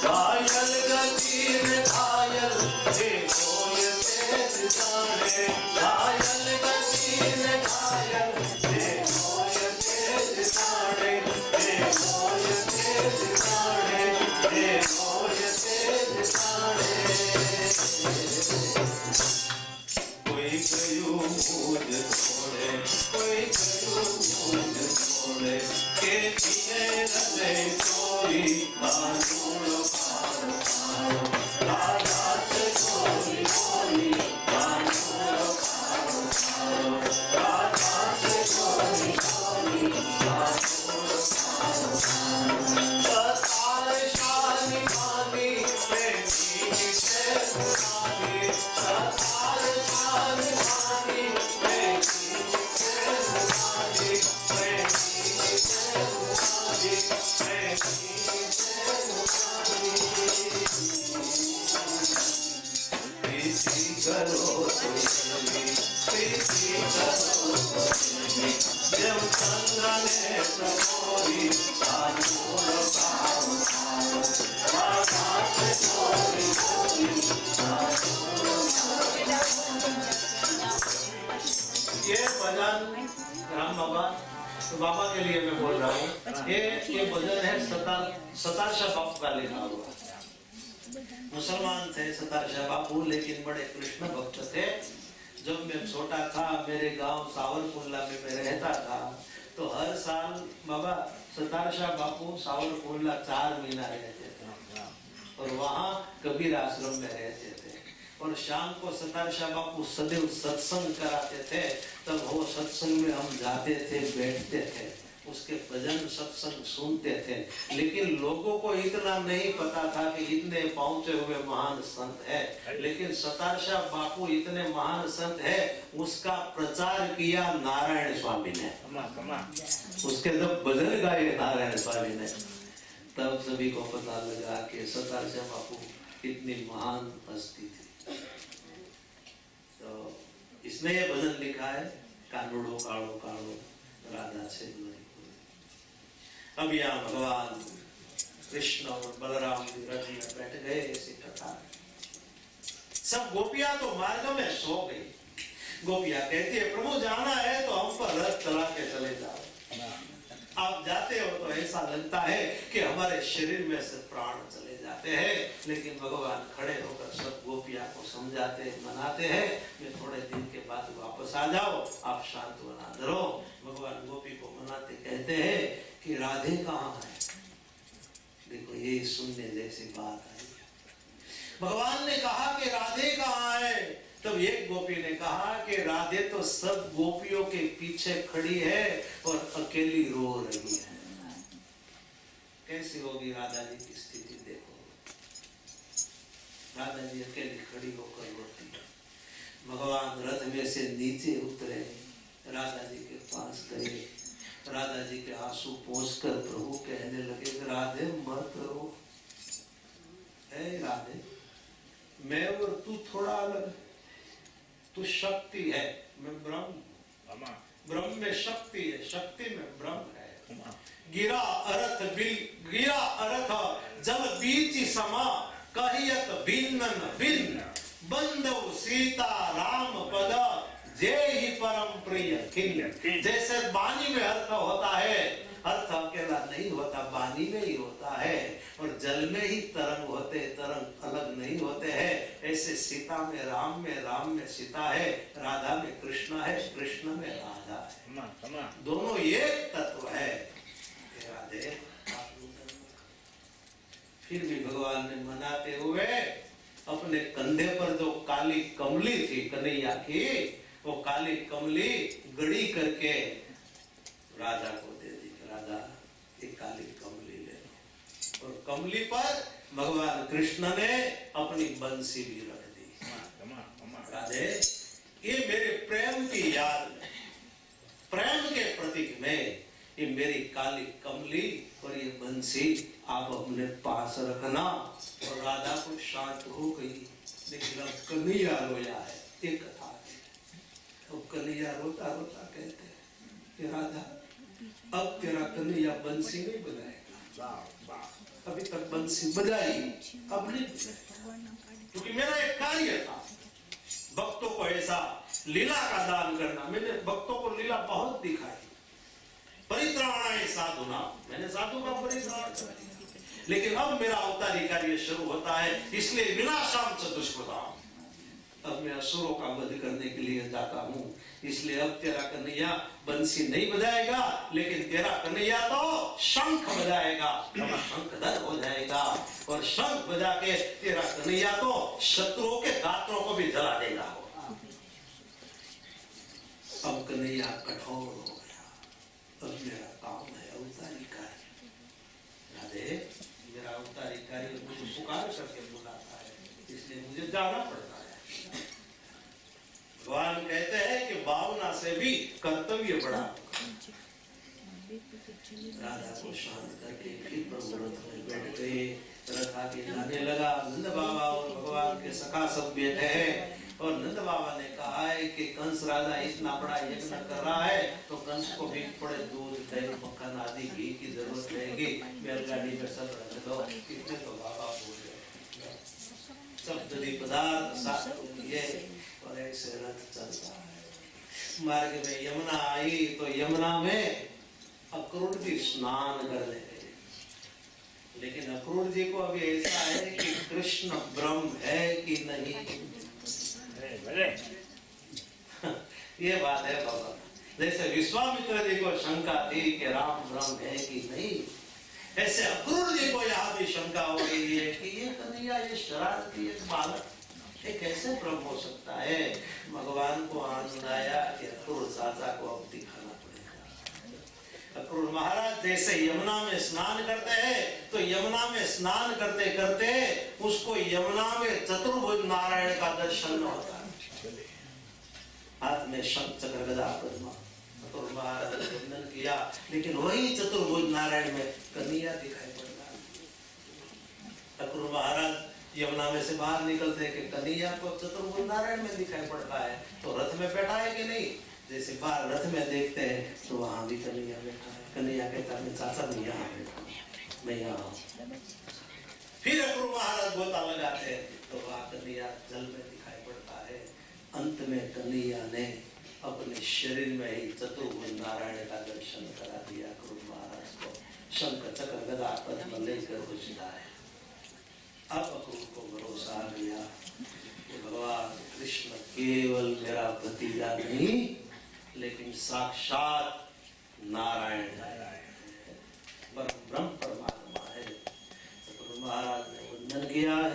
घायल गतीर घायल देखो ये तेज जाने घायल गतीर घायल देखो ये तेज जाने देखो ये तेज जाने देखो ये तेज जाने कोई गयो मुझ छोड़े कोई गयो मुझ छोड़े के पिए रहे कोई कानून कानो कानो राधा से गोरी गोरी कानून कानो कानो राधा से गोरी गोरी कानून कानो कानो सतार शानी मानी प्रेमी से सुनानी सतार शानी मानी प्रेमी से सुनानी प्रेमी से सुनानी प्रेमी से प्रीति करो तो चली प्रीति करो तो चली जब चंद्र ने प्रभोरी कानूर कानो कानो राधा से गोरी गोरी कानूर ये भजन राम बाबा तो बाबा के लिए मैं बोल रहा हूँ ये भजन है सतार शाह बापू का लिखा हुआ मुसलमान थे सतार शाह बापू लेकिन बड़े कृष्ण भक्त थे जब मैं छोटा था मेरे गांव सावरकुंडला में मैं रहता था तो हर साल बाबा सतार शाह बापू सावरकुंडला 4 महीना रहते थे और वहाँ कबीर आश्रम में रहते थे और शाम को सतार शाह बापू सदैव सत्संग कराते थे तब वो सत्संग में हम जाते थे बैठते थे उसके भजन सत्संग सुनते थे लेकिन लोगों को इतना नहीं पता था कि इतने पहुंचे हुए महान संत है लेकिन सतार शाह बापू इतने महान संत है उसका प्रचार किया नारायण स्वामी ने उसके जब भजन गाए नारायण स्वामी ने तब सभी को पता लगा कि सतार शाह बापू इतनी महान हस्ती थी तो इसने ये भजन लिखा है कानूड़ो काड़ो काड़ो राधा से गोरी गोरी। अब यहाँ भगवान कृष्ण और बलराम भी रथ में बैठ गए ऐसी कथा सब गोपियां तो मार्ग में सो गई गोपियां कहती है प्रभु जाना है तो हम पर रथ चला के चले जाओ आप जाते हो तो ऐसा लगता है कि हमारे शरीर में से प्राण चले जाते हैं लेकिन भगवान खड़े होकर सब गोपियां को समझाते मनाते हैं मैं थोड़े दिन के बाद वापस आ जाओ आप शांत बना धरो भगवान गोपी को मनाते कहते हैं कि राधे कहाँ है देखो ये सुनने जैसी बात आई भगवान ने कहा कि राधे कहाँ है तब एक गोपी ने कहा कि राधे तो सब गोपियों के पीछे खड़ी है और अकेली रो रही है कैसी होगी राधा जी की स्थिति देखो राधा जी अकेली खड़ी होकर रोती है भगवान रथ में से नीचे उतरे राधा जी के पास गए राधा जी के आंसू पोंछकर प्रभु कहने लगे राधे मत रो है राधे मैं और तू थोड़ा अलग तू शक्ति है मैं ब्रह्म में शक्ति है शक्ति में ब्रह्म है गिरा अर्थ जल बीच समा कहियत भिन्नन भिन्न बंधु सीता राम पद जे ही परम प्रिय खिल्य जैसे बानी में अर्थ होता है अर्थ अकेला नहीं होता बानी में ही होता है और जल में ही तरंग होते तरंग अलग नहीं होते हैं ऐसे सीता में राम में सीता है राधा में कृष्ण है कृष्ण में राधा है दोनों एक तत्व है राधे फिर भी भगवान ने मनाते हुए अपने कंधे पर जो काली कमली थी कन्हैया की वो काली कमली गड़ी करके राजा को दे दी। राजा एक काली कमली ले लो। और कमली पर भगवान कृष्ण ने अपनी बंसी भी रख दी। राधे, ये मेरे प्रेम की याद में, प्रेम के प्रतीक में ये मेरी काली कमली और ये बंसी आप अपने पास रखना। और राधा को शांत हो गई, लेकिन अब कन्हैया रोया है। एक कथा है, अब कन्हैया रोता रोता कहते हैं कि राधा, अब तेरा कन्हैया बंसी नहीं बजाएगा। अभी तक बंसी बजाई, अब नहीं बजाएगा, क्योंकि मेरा एक कार्य था भक्तों को ऐसा लीला का दान करना। मैंने भक्तों को लीला बहुत दिखाई। परित्राणाय साधुना, मैंने साधु का परित्राण किया, लेकिन अब मेरा अवतारी कार्य शुरू होता है, इसलिए विनाशाम च दुष्कृताम। अब मैं असुरों का वध करने के लिए जाता हूँ, इसलिए अब तेरा कन्हैया बंसी नहीं बजाएगा, लेकिन तेरा कन्हैया तो शंख बजाएगा, शंखधर हो जाएगा। और शंख बजा के तेरा कन्हैया तो शत्रुओं के गात्रों को भी जला देगा। अब कन्हैया कठोर हो गया, अब मेरा काम है अवतारी कार्य। राधे, मेरा अवतारी कार्य मुझे पुकार करके बुलाता है, इसलिए मुझे जाना पड़ता है। भगवान कहते हैं कि भावना से भी कर्तव्य बड़ा। राधा को शांत करके फिर प्रभु रथ में बैठ गए। रथ आगे जाने लगा। नंद बाबा और भगवान के सखा सब बैठे हैं। और नंद बाबा ने कहा है कि कंस राजा इतना बड़ा यज्ञ कर रहा है, तो कंस को भी थोड़े दूध, दही, मक्खन आदि घी की जरूरत रहेगी। बैलगाड़ी में सब रख दो। कितने तो बाबा बोल गए, सब दही पदार्थ साथ लिए और ऐसे रथ चलता है। मार्ग में यमुना आई, तो यमुना में अक्रूर जी स्नान करने गए। लेकिन अक्रूर जी को अभी ऐसा है कि कृष्ण ब्रह्म है कि नहीं, ये बात है बाबा। जैसे विश्वामित्र जी को शंका थी कि राम ब्रह्म है कि नहीं, ऐसे अक्रूर जी को यहाँ भी शंका हो गई है कि ये कन्हैया, ये शरारती एक बालक, ये कैसे ब्रह्म हो सकता है। भगवान को आनंद आया कि अक्रूर चाचा को अब दिखाना पड़ेगा। अक्रूर महाराज जैसे यमुना में स्नान करते हैं, तो यमुना में स्नान करते करते उसको यमुना में चतुर्भुज नारायण का दर्शन होता है। हाथ में शंख चक्र गदा पद्म, अक्रूर महाराज ने वंदन किया, लेकिन वही चतुर्भुज नारायण में कन्हैया दिखाई पड़ रहा। अक्रूर महाराज यमुना में से बाहर निकलते हैं कि कन्हैया को चतुर्भुज नारायण में दिखाई पड़ता है, तो रथ में बैठा है कि नहीं। जैसे बाहर रथ में देखते हैं तो वहां भी कन्हैया बैठा है। कन्हैया कहता है चाचा मैं यहाँ बैठा, मैं यहाँ। फिर अक्रूर महाराज गोता लगाते हैं तो वहां कन्हैया जल में दिखाई पड़ता है। अंत में कन्हैया ने अपने शरीर में ही चतुर्भुज नारायण का दर्शन करा दिया अक्रूर महाराज को। शंख चक्र गदा पद्म लेकर घुसता है। अब अक्रूर को भरोसा आ गया कि भगवान कृष्ण केवल मेरा भतीजा नहीं, लेकिन साक्षात नारायण ब्रह्म परमात्मा है। अक्रूर महाराज ने वंदन किया है।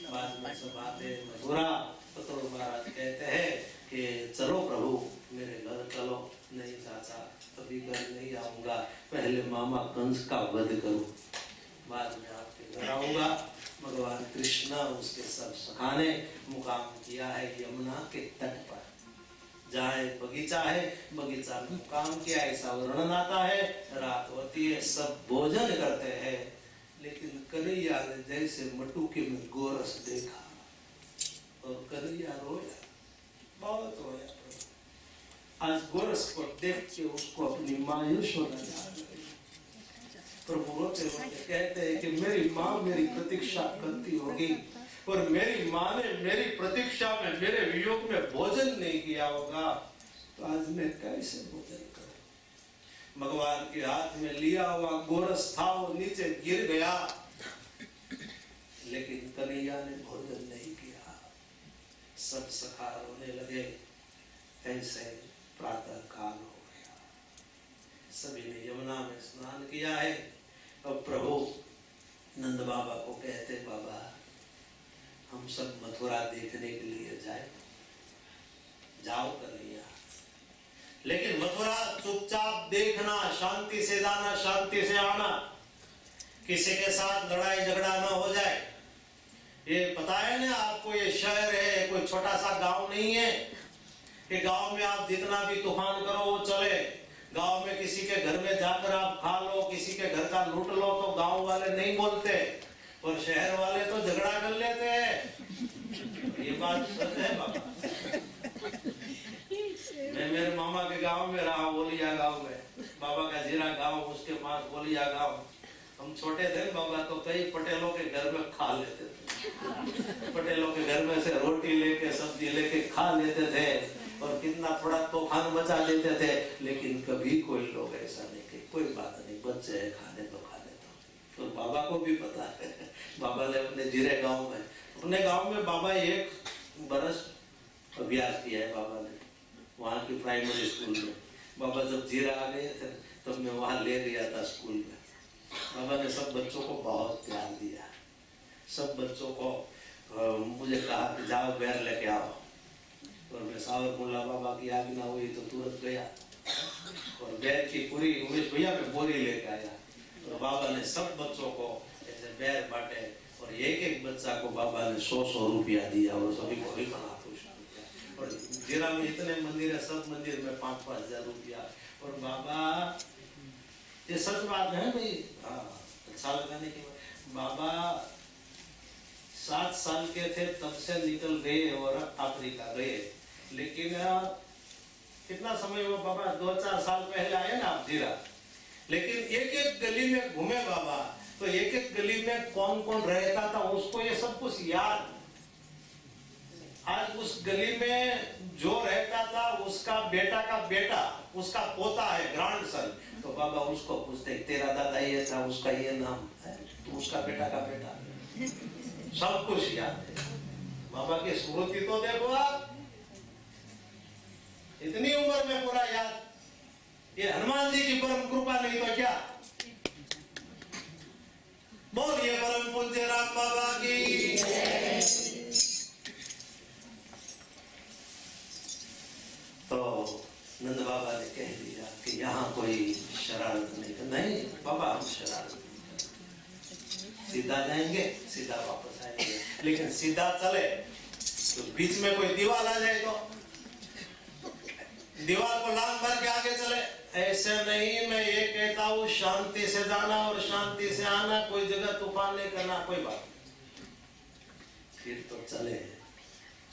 बाद में सब आते मथुरा, अक्रूर महाराज कहते हैं कि चलो प्रभु मेरे घर चलो। नहीं चाचा, अभी घर नहीं आऊंगा, पहले मामा कंस का वध करो, बाद में आपके घर आऊंगा। भगवान कृष्ण उसके सब सखा ने मुकाम किया है यमुना के तट पर, जहाँ एक बगीचा है, बगीचा में मुकाम किया, ऐसा वर्णन आता है। रात होती है, सब भोजन करते हैं, लेकिन कन्हैया ने जैसे मटुके में गोरस देखा और कन्हैया रोया, बहुत रोया। आज गोरस को देख के उसको अपनी माँ यशोदा याद आई। प्रभु रोते रोते कहते हैं कि मेरी माँ मेरी प्रतीक्षा करती होगी, और मेरी माँ ने मेरी प्रतीक्षा में, मेरे वियोग में भोजन नहीं किया होगा, तो आज मैं कैसे भोजन करूं। भगवान के हाथ में लिया हुआ गोरस था, वो नीचे गिर गया, लेकिन कन्हैया ने भोजन नहीं किया। सब सखा रोने लगे। ऐसे प्रातः काल हो गया, सभी ने यमुना में स्नान किया है। अब प्रभु नंद बाबा को कहते, बाबा हम सब मथुरा देखने के लिए जाए। जाओ कन्हैया, लेकिन मथुरा चुपचाप देखना, शांति से जाना, शांति से आना, किसी के साथ लड़ाई झगड़ा ना हो जाए। ये पता है ना आपको, ये शहर है, कोई छोटा सा गांव नहीं है कि गांव में आप जितना भी तूफान करो वो चले। गांव में किसी के घर में जाकर आप खा लो, किसी के घर का लूट लो तो गांव वाले नहीं बोलते, और शहर वाले तो झगड़ा कर लेते हैं। ये बात सच है बाबा। मैं मेरे मामा के गांव में रहा, बोलिया गांव में, बाबा का जीरा गांव, उसके पास बोलिया गांव। हम छोटे थे बाबा तो कई पटेलों के घर में खा लेते थे, पटेलों के घर में से रोटी लेके सब्जी लेके खा लेते थे, और कितना थोड़ा तूफान मचा लेते थे, लेकिन कभी कोई लोग ऐसा नहीं कि कोई बात नहीं, बच्चे है खाने तो खा लेता। तो बाबा को भी पता है, बाबा ने अपने जीरे गांव में, अपने गांव में बाबा 1 बरस अभ्यास किया है बाबा ने, वहाँ की प्राइमरी स्कूल में। बाबा जब जीरा आ गए थे तब मैं वहाँ ले गया था स्कूल में। बाबा ने सब बच्चों को बहुत प्यार दिया, सब बच्चों को मुझे कहा कि जाओ बैर लेके आओ, और मैं सावर मुल्ला बाबा की आज्ञा हुई तो तुरंत गया, और बैर की पूरी उमेश भैया में बोरी लेके आया, और बाबा ने सब बच्चों को ऐसे बैर बांटे, और एक बच्चा को बाबा ने 100-100 रुपया दिया, और सभी को भी बना खुश किया। और जीरा में इतने मंदिर है, सब मंदिर में 5-5 हजार रुपया। और बाबा, ये सच बात है भाई, हाँ अच्छा लगाने की बाबा 7 साल के थे तब से निकल गए और अफ्रीका गए, लेकिन कितना समय हुआ बाबा, 2-4 साल पहले आए ना आप जीरा, लेकिन एक गली में घूमे बाबा, तो एक गली में कौन कौन रहता था उसको ये सब कुछ याद। आज उस गली में जो रहता था उसका बेटा का बेटा, उसका पोता है, ग्रैंडसन, तो बाबा उसको पूछते तेरा दादा ये था, उसका ये नाम है, तो उसका बेटा का बेटा, सब कुछ याद है। बाबा की स्मृति तो देखो आप, इतनी उम्र में पूरा याद। ये हनुमान जी की परम कृपा नहीं तो क्या। बोलिए परम पूज्य राम बाबा की। तो नंद बाबा ने कह दिया कि यहाँ कोई शरारत नहीं बाबा, हम शरारत सीधा जाएंगे, सीधा वापस आएंगे, लेकिन सीधा चले तो बीच में कोई दीवार आ जाए तो दीवार को लांग भर के आगे चले, ऐसे नहीं। मैं ये कहता हूँ शांति से जाना और शांति से आना, कोई जगह तूफान नहीं करना, कोई बात फिर तो चले।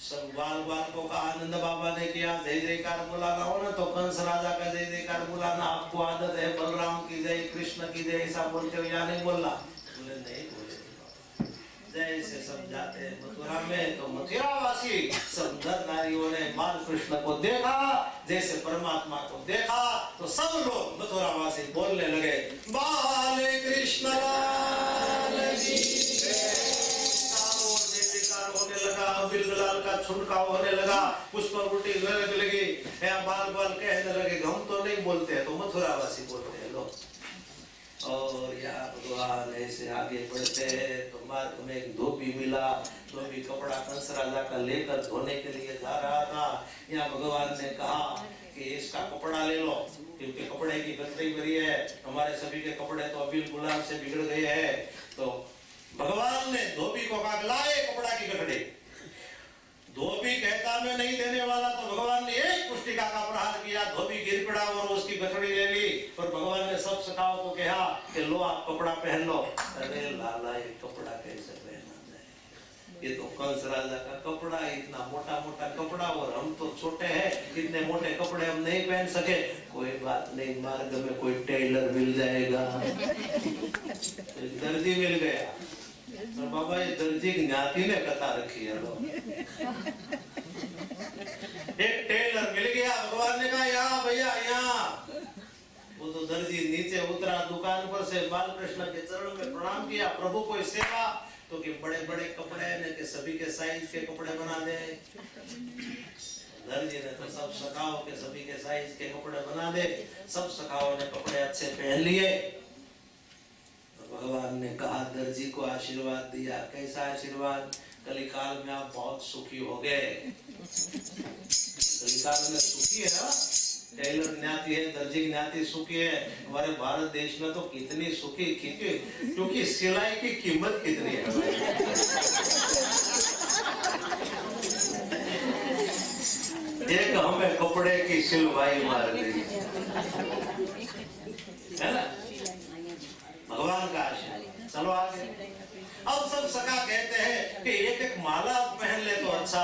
सब बाल को कहा, आनंद बाबा ने किया जय जयकार बुलाना हो ना तो कंस राजा का जय जयकार बुलाना, आपको आदत है बलराम की जय, कृष्ण की जय, ऐसा बोलते हो या नहीं बोलना? बोले नहीं बोले। जैसे सब जाते हैं मथुरा में तो मथुरावासी सब नर नारियों ने बाल कृष्ण को देखा, जैसे परमात्मा को देखा, तो सब लोग मथुरावासी बोलने लगे बाल कृष्ण होने लगा, बिलगलाल का छुड़काव होने लगा, पुष्प उल्टी लगने लगी, बाल कहने लगे हम तो नहीं बोलते, तो मथुरावासी बोलते हैं लोग। और यहाँ भगवान ऐसे आगे बढ़ते तो मार्ग में एक धोबी मिला, धोबी कपड़ा कंस राजा का लेकर धोने के लिए जा रहा था। यहाँ भगवान ने कहा कि इसका कपड़ा ले लो, क्योंकि कपड़े की गंदगी भरी है, हमारे सभी के कपड़े तो अबील गुलाम से बिगड़ गए हैं। तो भगवान ने धोबी को कहा लाए कपड़ा की गठड़ी। धोबी कहता मैं नहीं देने वाला, तो भगवान ने एक पुष्टिका का प्रहार किया, धोबी गिर पड़ा और उसकी गठड़ी ले ली। और भगवान ने सब सखाओं को कहा कि लो आप कपड़ा पहन लो। अरे लाला ये कपड़ा कैसे पहना जाए, ये तो कंस राजा का कपड़ा, इतना मोटा मोटा कपड़ा, और हम तो छोटे हैं, इतने मोटे कपड़े हम नहीं पहन सके। कोई बात नहीं, मार्ग में कोई टेलर मिल जाएगा। दर्जी मिल गया, तो बाबा ये दर्जी की ज्ञाति ने कथा रखी है। एक टेलर मिल गया, भगवान ने कहा यहाँ भैया यहाँ। वो तो दर्जी नीचे उतरा दुकान पर से, बाल कृष्ण के चरणों में प्रणाम किया, प्रभु कोई सेवा, तो कि बड़े बड़े कपड़े ने कि सभी के साइज के कपड़े बना दे। दर्जी ने तो सब सखाओं के सभी के साइज के कपड़े बना दे, सब सखाओं ने कपड़े अच्छे पहन लिए। भगवान ने कहा दर्जी को आशीर्वाद दिया, कैसा आशीर्वाद? कलिकाल में आप बहुत सुखी हो गए। कलिकाल में सुखी है ना, टेलर ज्ञाति है, दर्जी ज्ञाति सुखी है। हमारे भारत देश में तो कितनी सुखी क्योंकि सिलाई की कीमत कितनी है। एक हमें कपड़े की सिलवाई मार दी है ना, भगवान का आशीर्वाद। चलो आगे। अब सब सखा कहते हैं कि एक एक माला पहन ले तो अच्छा।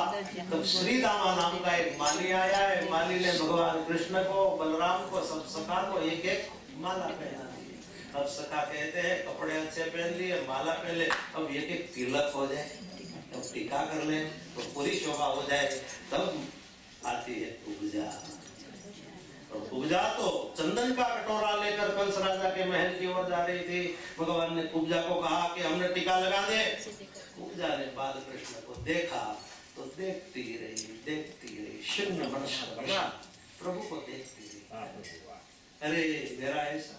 तब श्री दामा नाम का एक माली आया है। माली ने भगवान कृष्ण को, बलराम को, सब सखा को एक एक माला पहना दी। अब सखा कहते हैं कपड़े अच्छे पहन लिए, माला पहन ले, अब एक एक तिलक हो जाए, तब टीका कर ले तो पूरी शोभा हो जाए। तब आती है पूजा। और कुब्जा तो चंदन का कटोरा लेकर कंस राजा के महल की ओर जा रही थी। भगवान ने कुब्जा को कहा कि हमने टीका लगा दे। कुब्जा ने बाल कृष्ण को देखा तो देखती रही शून्य मनसा बना प्रभु को देखती रही। अरे मेरा ऐसा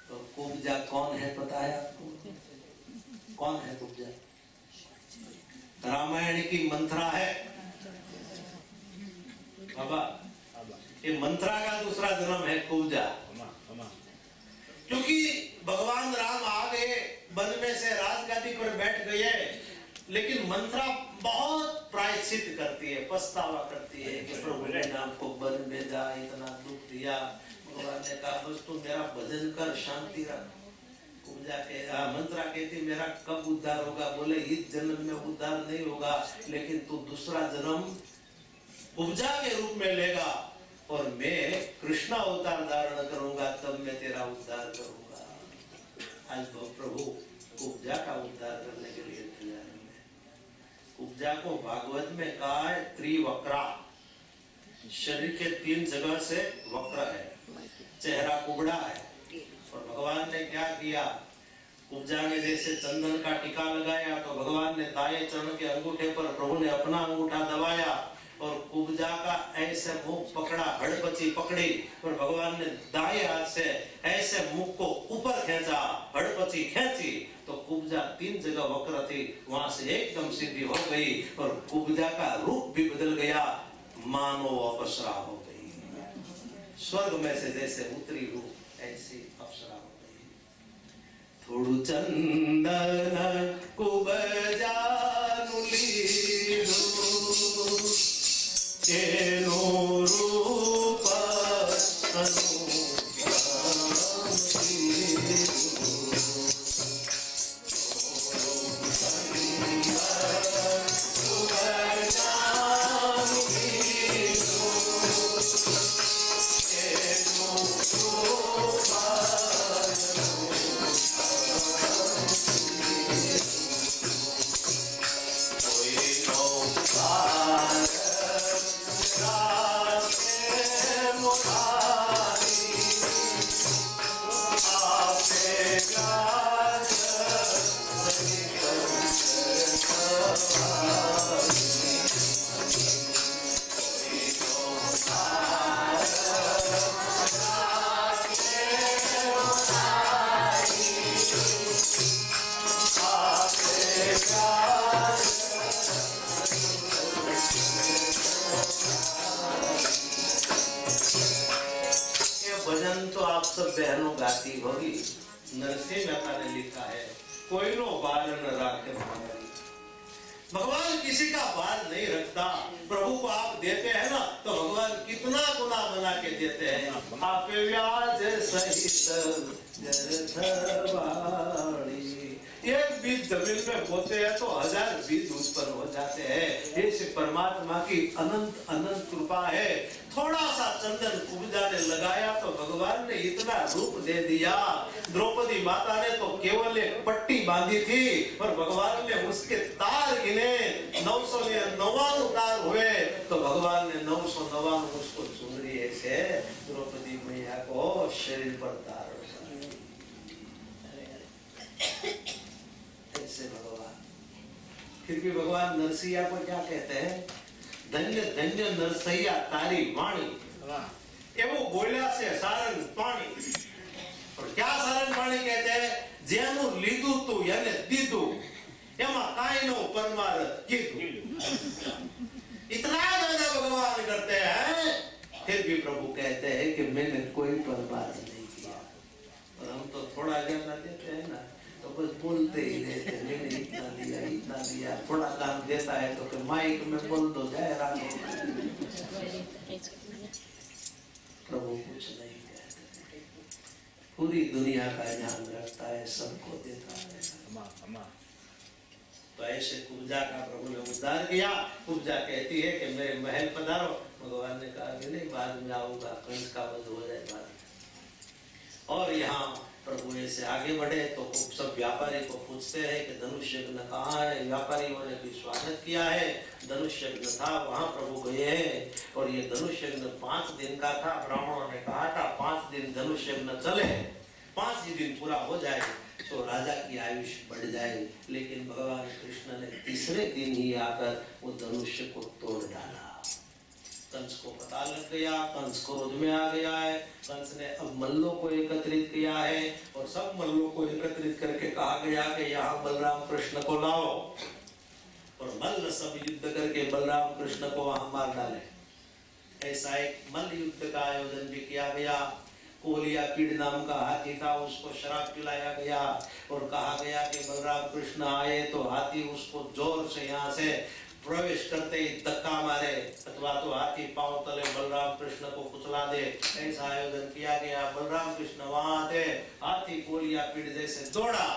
तो कुब्जा कौन है पता है आपको? कौन है कुब्जा? रामायण की मंत्रा है बाबा। ये मंत्रा का दूसरा जन्म है कुब्जा। क्योंकि भगवान राम आ गए, वन में से राजगादी पर बैठ गए, लेकिन मंत्रा बहुत प्रायश्चित करती है, पछतावा करती है कि प्रभु ने आपको वन भेजा, इतना दुख दिया। भगवान ने कहा बस तू मेरा भजन कर, शांति रख। कुब्जा के मंत्रा कहती मेरा कब उद्धार होगा? बोले इस जन्म में उद्धार नहीं होगा, लेकिन तू दूसरा जन्म कुब्जा के रूप में लेगा और मैं कृष्ण अवतार धारण करूंगा, तब मैं तेरा उद्धार करूंगा। आज प्रभु कुब्जा का उद्धार करने के लिए तैयार है। कुब्जा को भागवत में कहा है त्रिवक्रा। शरीर के 3 जगह से वक्र है, चेहरा कुबड़ा है। और भगवान ने क्या किया? कुब्जा ने जैसे चंदन का टीका लगाया तो भगवान ने दाएं चरण के अंगूठे पर प्रभु ने अपना अंगूठा दबाया और कुब्जा का ऐसे मुख पकड़ा, हड़पची पकड़ी और भगवान ने दाएं हाथ से ऐसे मुख को ऊपर खींचा, हड़पची खींची तो कुब्जा 3 जगह वक्र थी, वहां से एकदम सीधी हो गई और कुब्जा का रूप भी बदल गया, मानो अप्सरा हो गई। स्वर्ग में से जैसे उतरी रूप ऐसी अप्सरा हो गई। थोड़ू चंदन कुब्जा नुलीरो केनो रूप बहनों गाती होगी। नरसिंह मेहता ने लिखा है कोई नो बार न राखे भगवान। भगवान किसी का बार नहीं रखता। प्रभु को आप देते हैं ना तो भगवान कितना गुना बना के देते हैं। आप व्याज सहित एक बीज जमीन में बोते हैं तो 1000 बीज उत्पन्न हो जाते हैं। ऐसे परमात्मा की अनंत अनंत कृपा है। थोड़ा सा चंदन कुब्जा ने लगाया तो भगवान ने इतना रूप दे दिया। द्रौपदी माता ने तो केवल एक पट्टी बांधी थी और भगवान ने उसके तार गिने 999 तार हुए तो भगवान ने 999 उसको चुनरी ऐसे द्रौपदी मैया को शरीर पर तार ऐसे भगवान। फिर भी भगवान नरसिया को क्या कहते हैं? धन्य धन्य नरसैया तारी वाणी एवं बोला से सारंग पानी। और क्या सारंग पानी कहते हैं? जेनु लीधु तू यानी दीदू एमा काई नो परमारथ कीधु। इतना ज्यादा भगवान करते हैं फिर भी प्रभु कहते हैं कि मैंने कोई बर्बाद नहीं किया। और हम तो थोड़ा ज्यादा देते हैं ना, तो बस बोलते ही रहते हैं, मैंने इतना दिया। थोड़ा दान देता है तो फिर माइक में बोल दो जय राम। प्रभु कुछ नहीं कहते, पूरी दुनिया का ध्यान रखता है, सबको देता है। तो ऐसे कुब्जा का प्रभु ने उद्धार किया। कुब्जा कहती है कि मेरे महल पधारो। भगवान ने कहा कि नहीं, बाद में आऊंगा, कंस का वध हो जाए बाद में। और यहाँ प्रभु ऐसे आगे बढ़े तो सब व्यापारी को पूछते हैं कि धनुष यज्ञ कहाँ है। व्यापारियों ने भी स्वागत किया है। धनुष यज्ञ था, वहां प्रभु गए हैं। और ये धनुष यज्ञ 5 दिन का था। ब्राह्मणों ने कहा था 5 दिन धनुष यज्ञ चले, 5 ही दिन पूरा हो जाए तो राजा की आयुष बढ़ जाए। लेकिन भगवान कृष्ण ने तीसरे दिन ही आकर वो धनुष्य को तोड़ डाला। कंस को पता लग गया, कंस क्रोध में आ गया है। कंस ने अब मल्लों को एकत्रित किया है और सब मल्लों को एकत्रित करके कहा गया कि यहाँ बलराम कृष्ण को लाओ। और मल्ल सब युद्ध करके बलराम कृष्ण को वहां मार डाले। ऐसा एक मल्ल युद्ध का आयोजन भी किया गया। कोलिया पीड़ नाम का हाथी था, उसको शराब पिलाया गया और कहा गया कि बलराम कृष्ण आए तो हाथी उसको जोर से यहाँ से प्रवेश करते ही धक्का मारे, अथवा तो हाथी पांव तले बलराम कृष्ण को कुचला दे। ऐसा आयोजन किया गया। बलराम कृष्ण वहां थे, हाथी कोलिया पीड़ जैसे दौड़ा।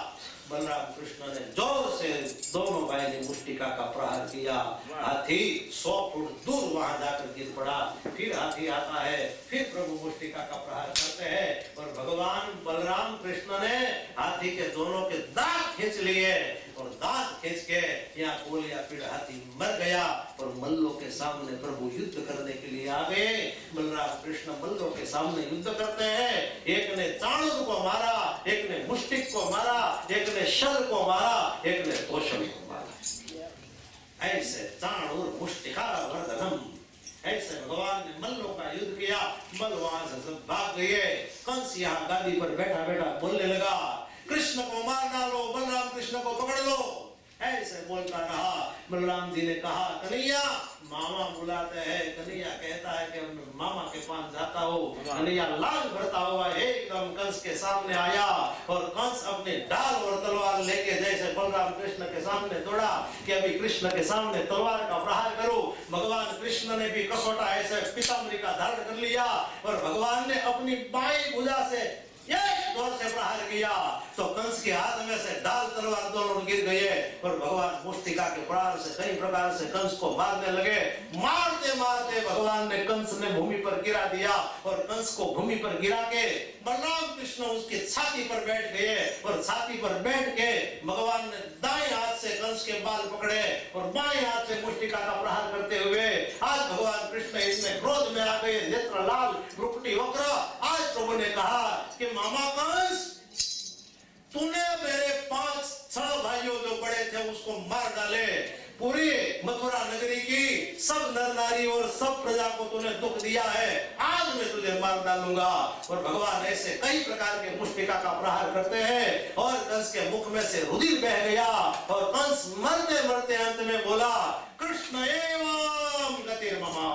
बलराम कृष्ण ने जोर से दोनों भाई ने मुष्टिका का प्रहार किया। हाथी 100 फुट दूर वहां जाकर गिर पड़ा। फिर हाथी आता है, फिर प्रभु मुष्टिका का प्रहार करते हैं और भगवान बलराम कृष्ण ने हाथी के दोनों के दांत खींच लिए और दांत खींच के यहाँ कोलिया पीड़ हाथी मर गया। और मल्लों के सामने प्रभु युद्ध करने के लिए आ गए। बलराम कृष्ण मल्लों के सामने युद्ध करते हैं। एक ने चाणूर को मारा, एक ने मुष्टिक को मारा, एक ने शर को मारा, एक ने तोषण को मारा। ऐसे चाणूर मुष्टिका वर्धनम, ऐसे भगवान ने मल्लों का युद्ध किया। मल्ल वहां से सब भाग गए। कंस यहाँ गादी पर बैठा बैठा बोलने लगा, कृष्ण को मार डालो, बलराम कृष्ण को पकड़ लो। ऐसे बोलता रहा। बलराम जी ने कहा, कन्हैया मामा बुलाते हैं। कन्हैया कहता है कि मामा के पास जाता हो। कन्हैया लाल भरता हुआ एकदम कंस के सामने आया और कंस अपने ढाल और तलवार लेके जैसे बलराम कृष्ण के सामने दौड़ा कि अभी कृष्ण के सामने तलवार का प्रहार करो। भगवान कृष्ण ने भी कसोटा ऐसे पीताम्बरी का धारण कर लिया और भगवान ने अपनी बाईं भुजा से एक जोर से प्रहार किया तो कंस के हाथ में से ढाल तलवार दोनों गिर गए और भगवान मुष्टिका के प्रहार से कई प्रकार से कंस को मारने लगे। मारते मारते भगवान ने कंस ने भूमि पर गिरा दिया और कंस को भूमि पर गिरा के बलराम कृष्ण उसकी छाती पर बैठ गए और छाती पर बैठ के भगवान ने दाएं हाथ से कंस के बाल पकड़े और बाएं हाथ से मुष्टिका का प्रहार करते हुए आज भगवान कृष्ण इसमें क्रोध में आ गए, नेत्र लाल, भ्रुकुटी वक्र। आज प्रभु ने कहा कि मामा कंस, तूने मेरे 5-6 भाइयों जो बड़े थे उसको मार डाले। पूरी मथुरा नगरी की सब नर नारी और सब प्रजा को तूने दुख दिया है। आज मैं तुझे मार डालूंगा। और भगवान ऐसे कई प्रकार के मुष्टिका का प्रहार करते हैं और कंस के मुख में से रुधिर बह गया और कंस मरते मरते अंत में बोला, कृष्ण एवं गतिर्ममा,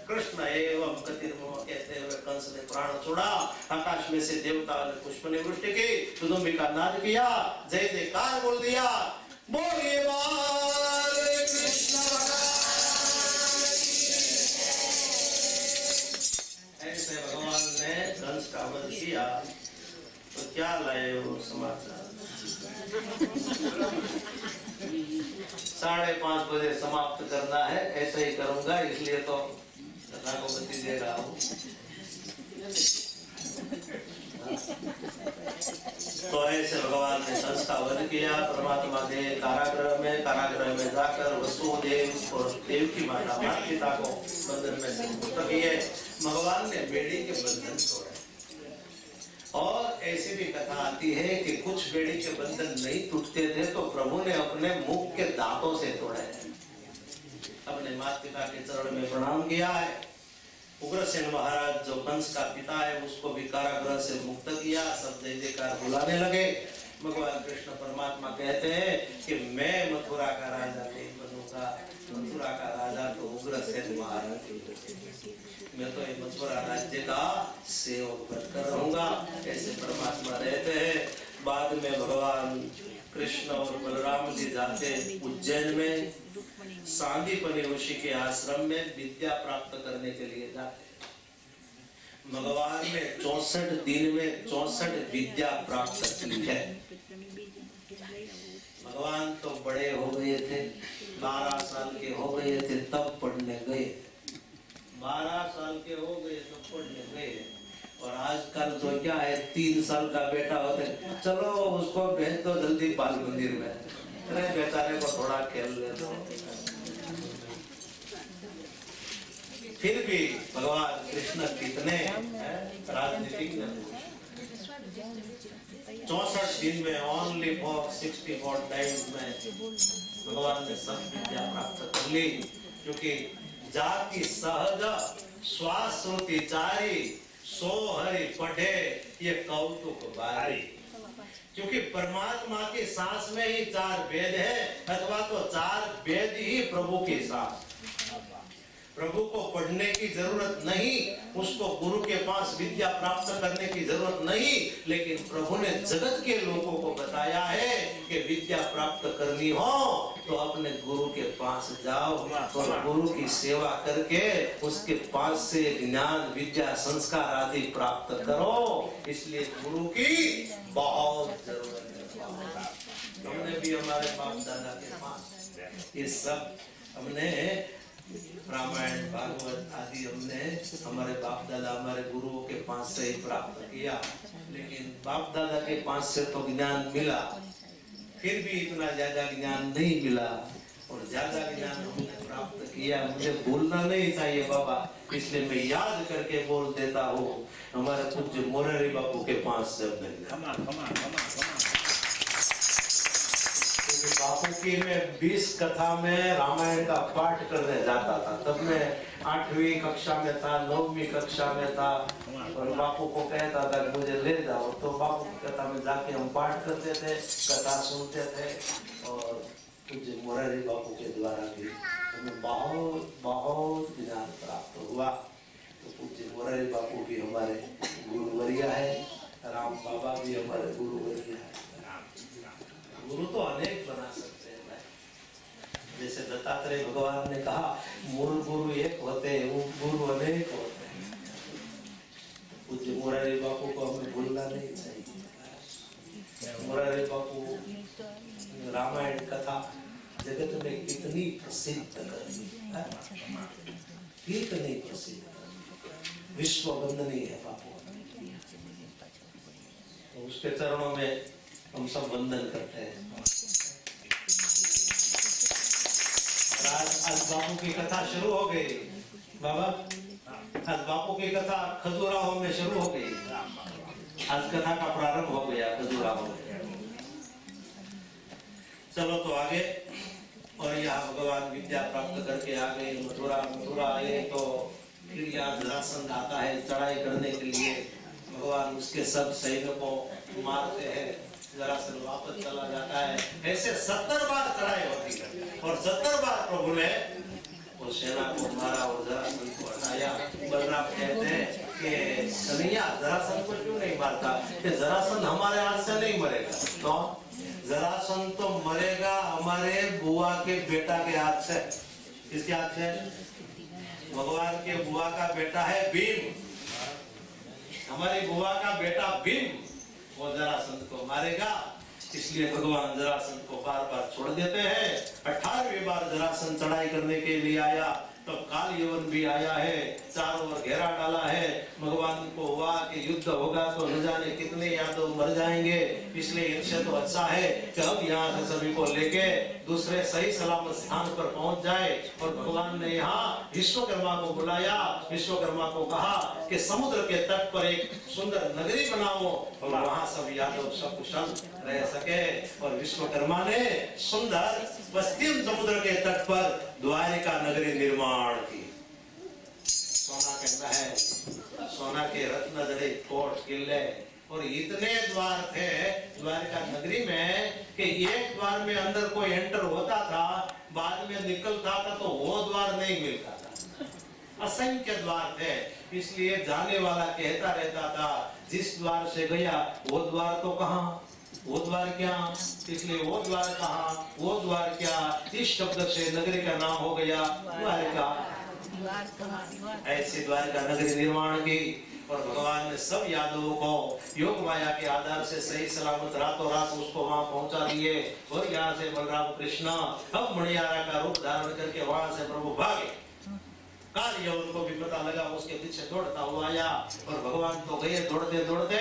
कृष्ण एवं गतिर्ममा कहते हुए कंस ने प्राण छोड़ा। आकाश में से देवताओं ने पुष्पनी वृष्टि की, तुदुम्बी का नाद किया, जय जयकार बोल दिया, बोलिए बाल कृष्ण ऐसे भगवान ने कंस का वध किया। तो क्या लाए वो समाचार? 5:30 बजे समाप्त करना है, ऐसा ही करूंगा, इसलिए तो कथा को गति दे रहा हूँ। तो ऐसे भगवान ने कंस का वध किया। परमात्मा ने कारागृह में जाकर वसुदेव और देवकी माता माता को बंधन में से मुक्त किए। भगवान ने बेड़ी के बंधन तोड़े। और ऐसी भी कथा आती है कि कुछ बेड़ी के बंधन नहीं टूटते थे तो प्रभु ने अपने मुख के दांतों से तोड़े। अपने माता पिता के चरण में प्रणाम किया है। उग्रसेन महाराज जो कंस का पिता है उसको भी कारागृह से मुक्त किया। सब जय जयकार बुलाने लगे। भगवान कृष्ण परमात्मा कहते हैं कि मैं मथुरा का राजा नहीं बनूंगा, मथुरा का राजा तो उग्रसेन महाराज, मैं तो ये मथुरा राज्य का सेवक बनकर रहूंगा, ऐसे परमात्मा रहते हैं। बाद में भगवान कृष्ण और बलराम जी जाते उज्जैन में, सांदीपनि ऋषि के आश्रम में विद्या प्राप्त करने के लिए जाते। भगवान ने 64 दिन में 64 विद्या प्राप्त की है। भगवान तो बड़े हो गए थे, 12 साल के हो गए थे तब पढ़ने गए, 12 साल के हो गए तब पढ़ने गए। और आजकल तो क्या है, 3 साल का बेटा होते, चलो उसको भेज दो जल्दी बाल मंदिर में, अरे बेचारे को थोड़ा खेल ले दो। फिर भी भगवान कृष्ण कितने राजनीतिक 64 दिन में ओनली फॉर 64 टाइम्स में भगवान ने सब विद्या प्राप्त कर ली। क्योंकि जाति सहज श्वास श्रुति चारी, सो हरि पढ़े ये कौतुक बारी। क्योंकि परमात्मा की सांस में ही 4 वेद है, अथवा तो 4 वेद ही प्रभु की सांस। प्रभु को पढ़ने की जरूरत नहीं, उसको गुरु के पास विद्या प्राप्त करने की जरूरत नहीं, लेकिन प्रभु ने जगत के लोगों को बताया है कि विद्या प्राप्त करनी हो तो अपने गुरु के पास जाओ और गुरु की सेवा करके उसके पास से ज्ञान विद्या संस्कार आदि प्राप्त करो। इसलिए गुरु की बहुत जरूरत है। हमने भी हमारे बाप दादा के पास ये सब हमने रामायण भागवत आदि हमने हमारे बाप दादा हमारे गुरुओं के पास से ही प्राप्त किया। लेकिन बाप दादा के पास से तो ज्ञान मिला, फिर भी इतना ज्यादा ज्ञान नहीं मिला। और ज्यादा ज्ञान हमने प्राप्त किया, मुझे भूलना नहीं चाहिए बाबा, इसलिए मैं याद करके बोल देता हूँ। हमारे पूज्य मोरारी बापू के पास से बापू की मैं 20 कथा में रामायण का पाठ करने जाता था। तब मैं 8वीं कक्षा में था, 9वीं कक्षा में था, और बापू को कहता था मुझे ले जाओ, तो बापू की कथा में जाके हम पाठ करते थे, कथा सुनते थे। और पूज्य मोरारी बापू के द्वारा भी हमें बहुत बहुत ज्ञान प्राप्त हुआ। तो पूज्य मोरारी बापू भी हमारे गुरुवर्या है, राम बाबा भी हमारे गुरुवर्या है। गुरु तो अनेक बना सकते हैं, जैसे दत्तात्रेय भगवान ने कहा मूल गुरु एक होते हैं, वो गुरु अनेक होते हैं। पूज्य मोरारी बापू को हमें भूलना नहीं चाहिए। मोरारी बापू रामायण कथा जगत में कितनी प्रसिद्ध कर दी, कितनी प्रसिद्ध, विश्व वंदनीय है बापू। तो उसके चरणों में हम सब वंदन करते हैं। आज बापू की कथा शुरू हो गई बाबा, आज बापू की कथा खजुराहो में शुरू हो गई। आज कथा का प्रारंभ हो गया खजुराहो में। चलो तो आगे। और यहाँ भगवान विद्या प्राप्त करके आ गए मथुरा आए तो फिर यहाँ जरासंध आता है चढ़ाई करने के लिए। भगवान उसके सब सैनिकों को मारते हैं, जरासंध वापस चला जाता है। ऐसे 70 बार चढ़ाई होती है और 70 बार प्रभु ने वो सेना को मारा और जरासंध को हटाया। बलराम कहते हैं कि कन्हैया जरासंध को क्यों नहीं मारता? कि जरासंध हमारे हाथ से नहीं मरेगा। तो जरासंध तो मरेगा हमारे बुआ के बेटा के हाथ से। किसके हाथ से? भगवान के बुआ का बेटा है भीम, हमारी बुआ का बेटा भीम, वो जरासंध को मारेगा। इसलिए भगवान जरासंध को बार बार छोड़ देते हैं। 18वीं बार जरासंध चढ़ाई करने के लिए आया तो काल यवन भी आया है, चारों ओर घेरा डाला है। भगवान को हुआ कि युद्ध होगा तो न जाने कितने यादव मर जाएंगे, इसलिए इनसे तो अच्छा है कि अब यहाँ से सभी को लेके दूसरे सही सलामत स्थान पर पहुंच जाए। और भगवान ने यहाँ विश्वकर्मा को बुलाया, विश्वकर्मा को कहा कि समुद्र के तट पर एक सुंदर नगरी बनाओ और वहां सब यादव सकुशल रह सके। और विश्वकर्मा ने सुंदर पश्चिम समुद्र के तट पर द्वारिका नगरी निर्माण की। सोना के महल, सोना के रत्न जड़े कोट किले, और इतने द्वार थे द्वारका नगरी में कि एक द्वार में अंदर कोई एंटर होता था, बाद में निकलता था तो वो द्वार नहीं मिलता था। असंख्य द्वार थे, इसलिए जाने वाला कहता रहता था जिस द्वार से गया वो द्वार तो कहाँ, वो द्वार क्या, इसलिए वो द्वार कहाँ, वो द्वार क्या, इस शब्द से नगरी का नाम हो गया द्वारका। ऐसे द्वारका नगरी निर्माण की और भगवान ने सब यादवों को योग माया के आधार से सही सलामत रातों रात उसको वहां पहुंचा दिए। और यहाँ से बलराम कृष्ण अब मणियारा का रूप धारण करके वहां से प्रभु भागे। काल यवन को भी पता लगा, उसके पीछे दौड़ता हुआ आया और भगवान तो गए दौड़ते दौड़ते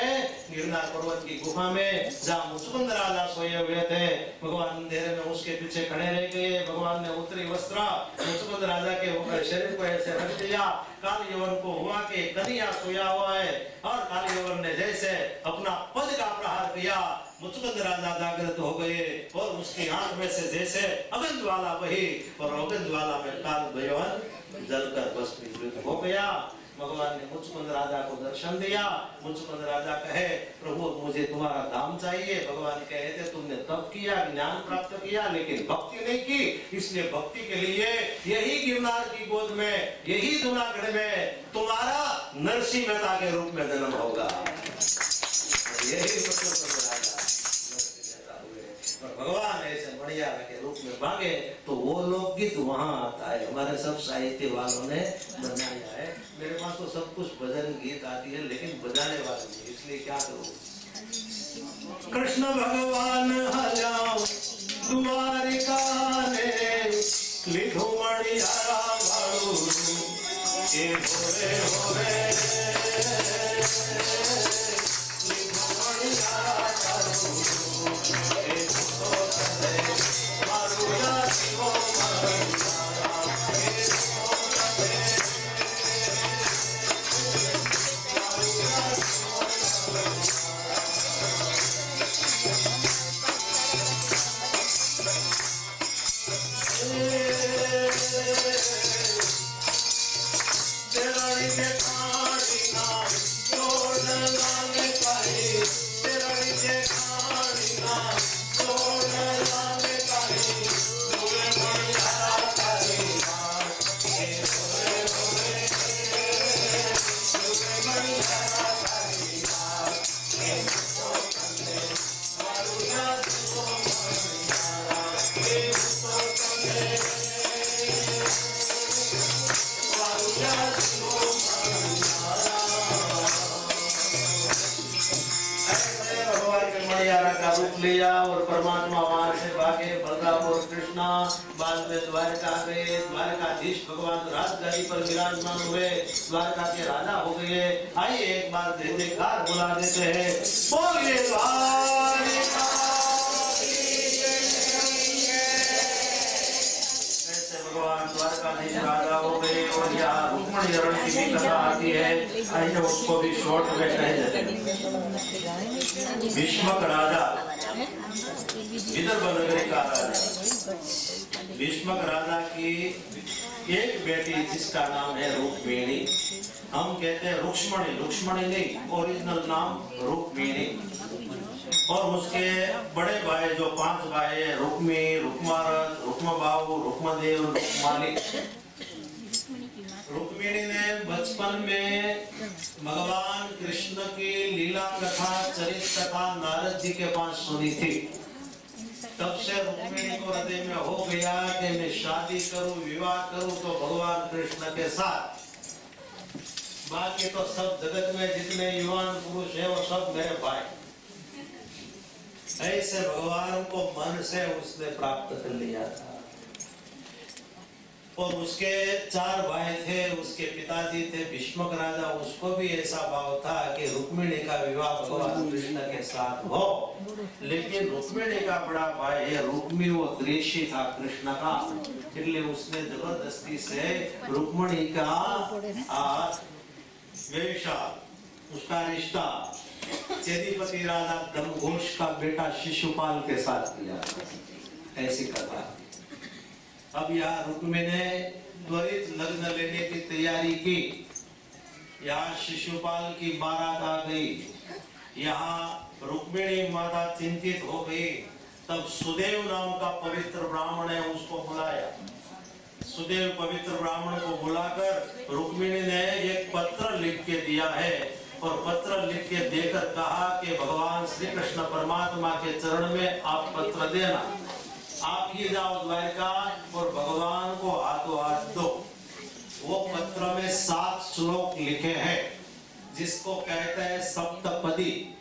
गिरनार पर्वत की गुफा में जहाँ मुचकुंद राजा सोए हुए थे। भगवान अंधेरे में उसके पीछे खड़े रह गए। भगवान ने उत्तरी वस्त्र मुचकुंद राजा के ऊपर शरीर को ऐसे रख दिया। काल यवन को हुआ कि कन्हैया सोया हुआ है और काल यवन ने जैसे अपना पद का प्रहार किया, मुचकुंद राजा जागृत हो गए और उसकी आंख में से जैसे अग्नि ज्वाला बही और अग्नि ज्वाला में काल यवन जलकर भस्मीभूत हो गया। भगवान ने मुचकुंद राजा को दर्शन दिया। मुचकुंद राजा कहे प्रभु मुझे तुम्हारा धाम चाहिए। भगवान कहे थे तुमने तप किया, ज्ञान प्राप्त किया, लेकिन भक्ति नहीं की, इसलिए भक्ति के लिए यही गिरनार की गोद में, यही जूनागढ़ में तुम्हारा नरसिंह मेहता के रूप में जन्म होगा। यही मुचकुंद राजा भगवान ऐसे मणियारा के रूप में भागे तो वो लोकगीत वहां आता है। हमारे सब साहित्य वालों ने बनाया है। मेरे पास तो सब कुछ भजन गीत आती है लेकिन बजाने वाले नहीं, इसलिए क्या करूं। कृष्ण भगवान हजाओ द्वारिका ने लिखो मणियारा भाड़ू के भोरे भोरे लिखो मणियारा भाड़ू लिया और परमात्मा वहां से भागे। बलराम और कृष्णा बाद में द्वारका गए। द्वारकाधीश भगवान राजगादी पर विराजमान हुए, द्वारका के राजा हो गए। आइए एक बार जयकार बुला देते हैं, बोलिए द्वारका। ऐसे भगवान द्वारकाधीश राजा हो गए और यहाँ रुक्मणी हरण की भी कथा आती है। आइए उसको भी शॉर्ट में कह देते हैं। भीष्मक राजा, विदर्भ नगरी का राजा, भीष्मक राजा की एक बेटी जिसका नाम है रुक्मिणी। हम कहते हैं रुक्ष्मणी, रुक्ष्मणी नहीं, ओरिजिनल नाम रुक्मिणी। और उसके बड़े भाई जो 5 भाई है, रुक्मी, रुक्मारथ, रुक्मबाहु, रुक्मदेव, रुक्माली। रुक्मिणी ने बचपन में भगवान कृष्ण की लीला कथा, चरित्र कथा नारद जी के पास सुनी थी। तब से रुक्मिणी को हृदय में हो गया कि मैं शादी करूं, विवाह करूं तो भगवान कृष्ण के साथ। बाकी तो सब जगत में जितने युवान पुरुष है वो सब मेरे भाई। ऐसे भगवान को मन से उसने प्राप्त कर लिया था। और उसके 4 भाई थे, उसके पिताजी थे भीष्मक राजा। उसको भी ऐसा भाव था कि रुक्मिणी का विवाह भगवान कृष्ण के साथ हो, लेकिन रुक्मिणी का बड़ा भाई है रुक्मी, वो द्वेषी था कृष्ण का, इसलिए उसने जबरदस्ती से रुक्मिणी का वेशा, उसका रिश्ता चेदीपति राजा ब्रह्मघोष का बेटा शिशुपाल के साथ किया। ऐसी कथा। अब यहाँ रुक्मिणी ने त्वरित लग्न लेने की तैयारी की। यहाँ शिशुपाल की बारात आ गई यहाँ रुक्मिणी माता चिंतित हो गई। तब सुदेव नाम का पवित्र ब्राह्मण है, उसको बुलाया। सुदेव पवित्र ब्राह्मण को बुलाकर रुक्मिणी ने एक पत्र लिख के दिया है और पत्र लिख के देकर कहा कि भगवान श्री कृष्ण परमात्मा के चरण में आप पत्र देना। आप ही जाओ द्वारका और भगवान को हाथों हाथ दो। वो पत्र में 7 श्लोक लिखे हैं जिसको कहते हैं सप्तपदी।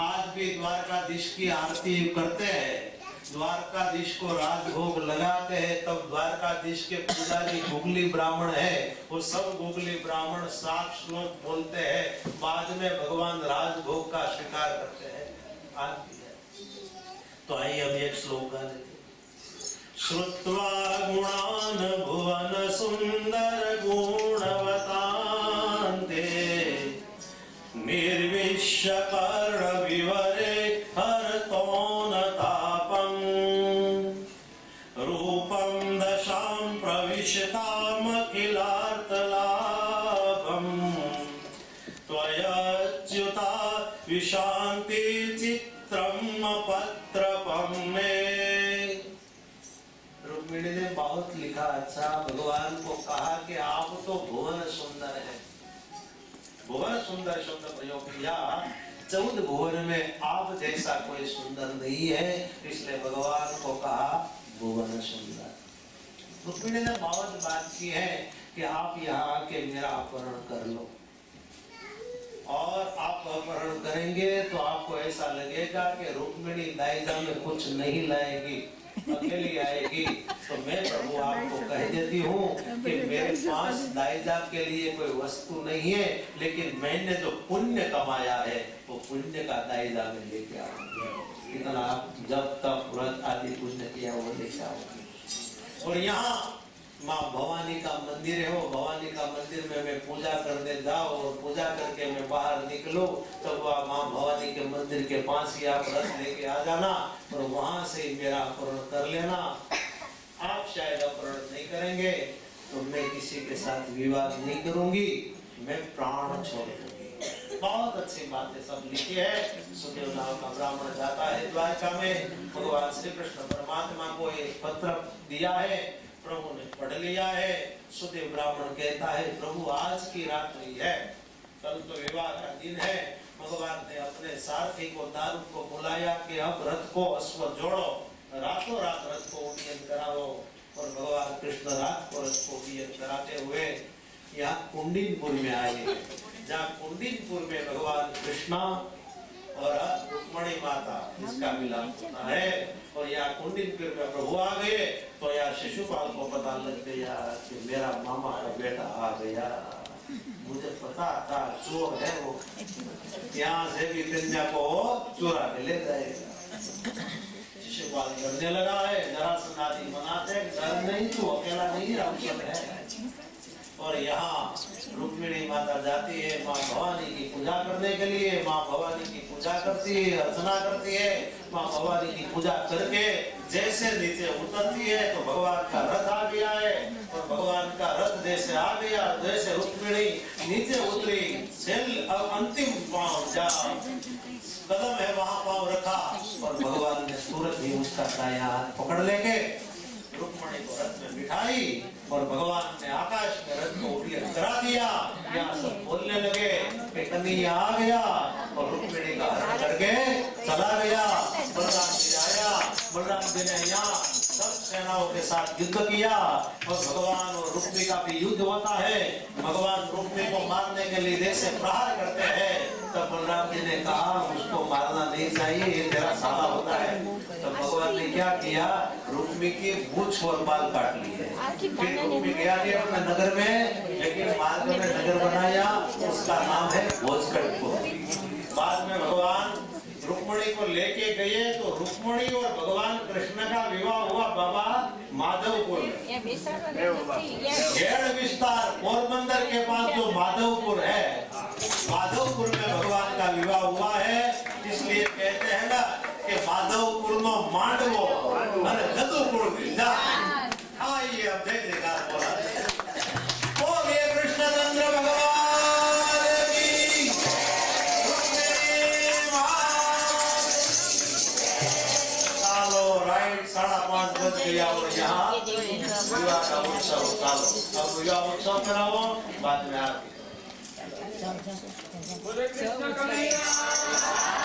आज भी द्वारकाधीश की आरती करते हैं, द्वारकाधीश को राजभोग लगाते हैं, तब द्वारकाधीश के पुजारी गुगली ब्राह्मण है, वो सब गुगली ब्राह्मण 7 श्लोक बोलते हैं, बाद में भगवान राजभोग का स्वीकार करते हैं। आज भी है। तो आइए हम एक श्लोक गा लेते। श्रुत्वा गुणान भुवन सुंदर गुणवतान्ते निर्विश्य कर्ण विवरे हरतोन तापं रूपं दशां प्रविशतामखिलार्थलाभं त्वयच्युता विशान्ति चित्रं पत्रपं मे। रुक्मिणी ने बहुत लिखा। अच्छा, भगवान को कहा कि आप तो भुवन सुंदर है। भुवन सुंदर शब्द प्रयोग किया। 14 भुवन में आप जैसा कोई सुंदर नहीं है, इसलिए भगवान को कहा भुवन सुंदर। रुक्मिणी ने बहुत बात की है कि आप यहाँ आके मेरा अपहरण कर लो, और आप अपहरण करेंगे तो आपको ऐसा लगेगा कि रुक्मिणी दाइजा में कुछ नहीं लाएगी, अकेली आएगी। तो मैं प्रभु आपको कह देती हूँ कि मेरे पास दाइजा के लिए कोई वस्तु नहीं है, लेकिन मैंने जो पुण्य कमाया है वो पुण्य का दाइजा में लेके आऊंगी। इतना आप जब तक व्रत आदि पुण्य किया वो लेके आऊंगी। और यहाँ माँ भवानी का मंदिर है, वो भवानी का मंदिर में मैं पूजा करने जाऊँ और पूजा करके मैं बाहर निकलूं, तो वह माँ भवानी के मंदिर के पास ही आप रथ लेके आ जाना और वहां से ही मेरा अपहरण कर लेना। आप शायद अपहरण नहीं करेंगे तो मैं किसी के साथ विवाद नहीं करूंगी, मैं प्राण छोड़ दूंगी। बहुत अच्छी बातें सब लिखी है। सुदेव नाम का ब्राह्मण जाता है द्वारका में, भगवान श्री कृष्ण परमात्मा को एक पत्र दिया है, प्रभु ने पढ़ लिया है। सुदेव ब्राह्मण कहता है प्रभु आज की रात्रि है, कल तो विवाह का दिन है। भगवान ने अपने सारथी को दारू को बुलाया कि अब रथ को अश्व जोड़ो, रातों रात रथ को उड्डयन कराओ। और भगवान कृष्ण रात को रथ को उड्डयन कराते हुए यहाँ कुंडिनपुर में आए, जहाँ कुंडिनपुर में भगवान कृष्ण और रुक्मिणी माता इसका मिलाप होता है। और यहाँ कुंडिनपुर में प्रभु आ गए तो यहाँ शिशुपाल को पता लग गया कि मेरा मामा का बेटा आ गया। मुझे पता था चोर है वो, यहाँ से भी कन्या को चुरा के ले जाएगा। शिशुपाल डरने लगा है, जरासंध आदि मनाते डर नहीं, तू अकेला नहीं रामचंद्र है। और यहाँ रुक्मिणी माता जाती है माँ भवानी की पूजा करने के लिए। माँ भवानी की पूजा करती है, अर्चना करती है। माँ भवानी की पूजा करके जैसे नीचे उतरती है तो भगवान का रथ आ गया है, और भगवान का रथ जैसे आ गया, जैसे रुक्मिणी नीचे उतरी, अब अंतिम पांव जा कदम है वहां पांव रखा, और भगवान ने तुरंत ही उसका दायां हाथ पकड़ लेके रुक्मिणी को रथ में बिठाई और भगवान ने आकाश में रथ को उड्डयन करा दिया। यहाँ सब बोलने लगे कि कन्हैया आ गया, और रुक्मिणी का हरण करके चला गया। बलराम जी आया, बलराम जी ने यहाँ सब सेनाओं के साथ युद्ध किया, और भगवान और रुक्मिणी का भी युद्ध होता है। भगवान रुक्मिणी को मारने के लिए जैसे प्रहार करते हैं, तब बलराम जी ने कहा उसको मारना नहीं चाहिए, ये तेरा साला होता है। तो भगवान ने क्या किया, रुक्मिणी की मूंछ और बाल काट लिए। फिर रुक्मिणी गया अपने नगर में, लेकिन मार्ग में नगर बनाया, उसका नाम है भोजकटपुर। बाद में भगवान रुक्मिणी को लेके गए तो रुक्मिणी और भगवान कृष्ण का विवाह हुआ बाबा माधवपुर में। घेड़ विस्तार पोरबंदर के पास जो माधवपुर है, माधवपुर में भगवान का विवाह हुआ है। इसलिए कहते हैं ना कि माधवपुर में मांडवो અને જદુપુર ના આઈએ अब देख देखा बोला बोलिए कृष्णचंद्र भगवान की रुक्मिणी चलो चालो अब युवा उत्सव कराओ बाद में आरती बोले कृष्ण कन्हैया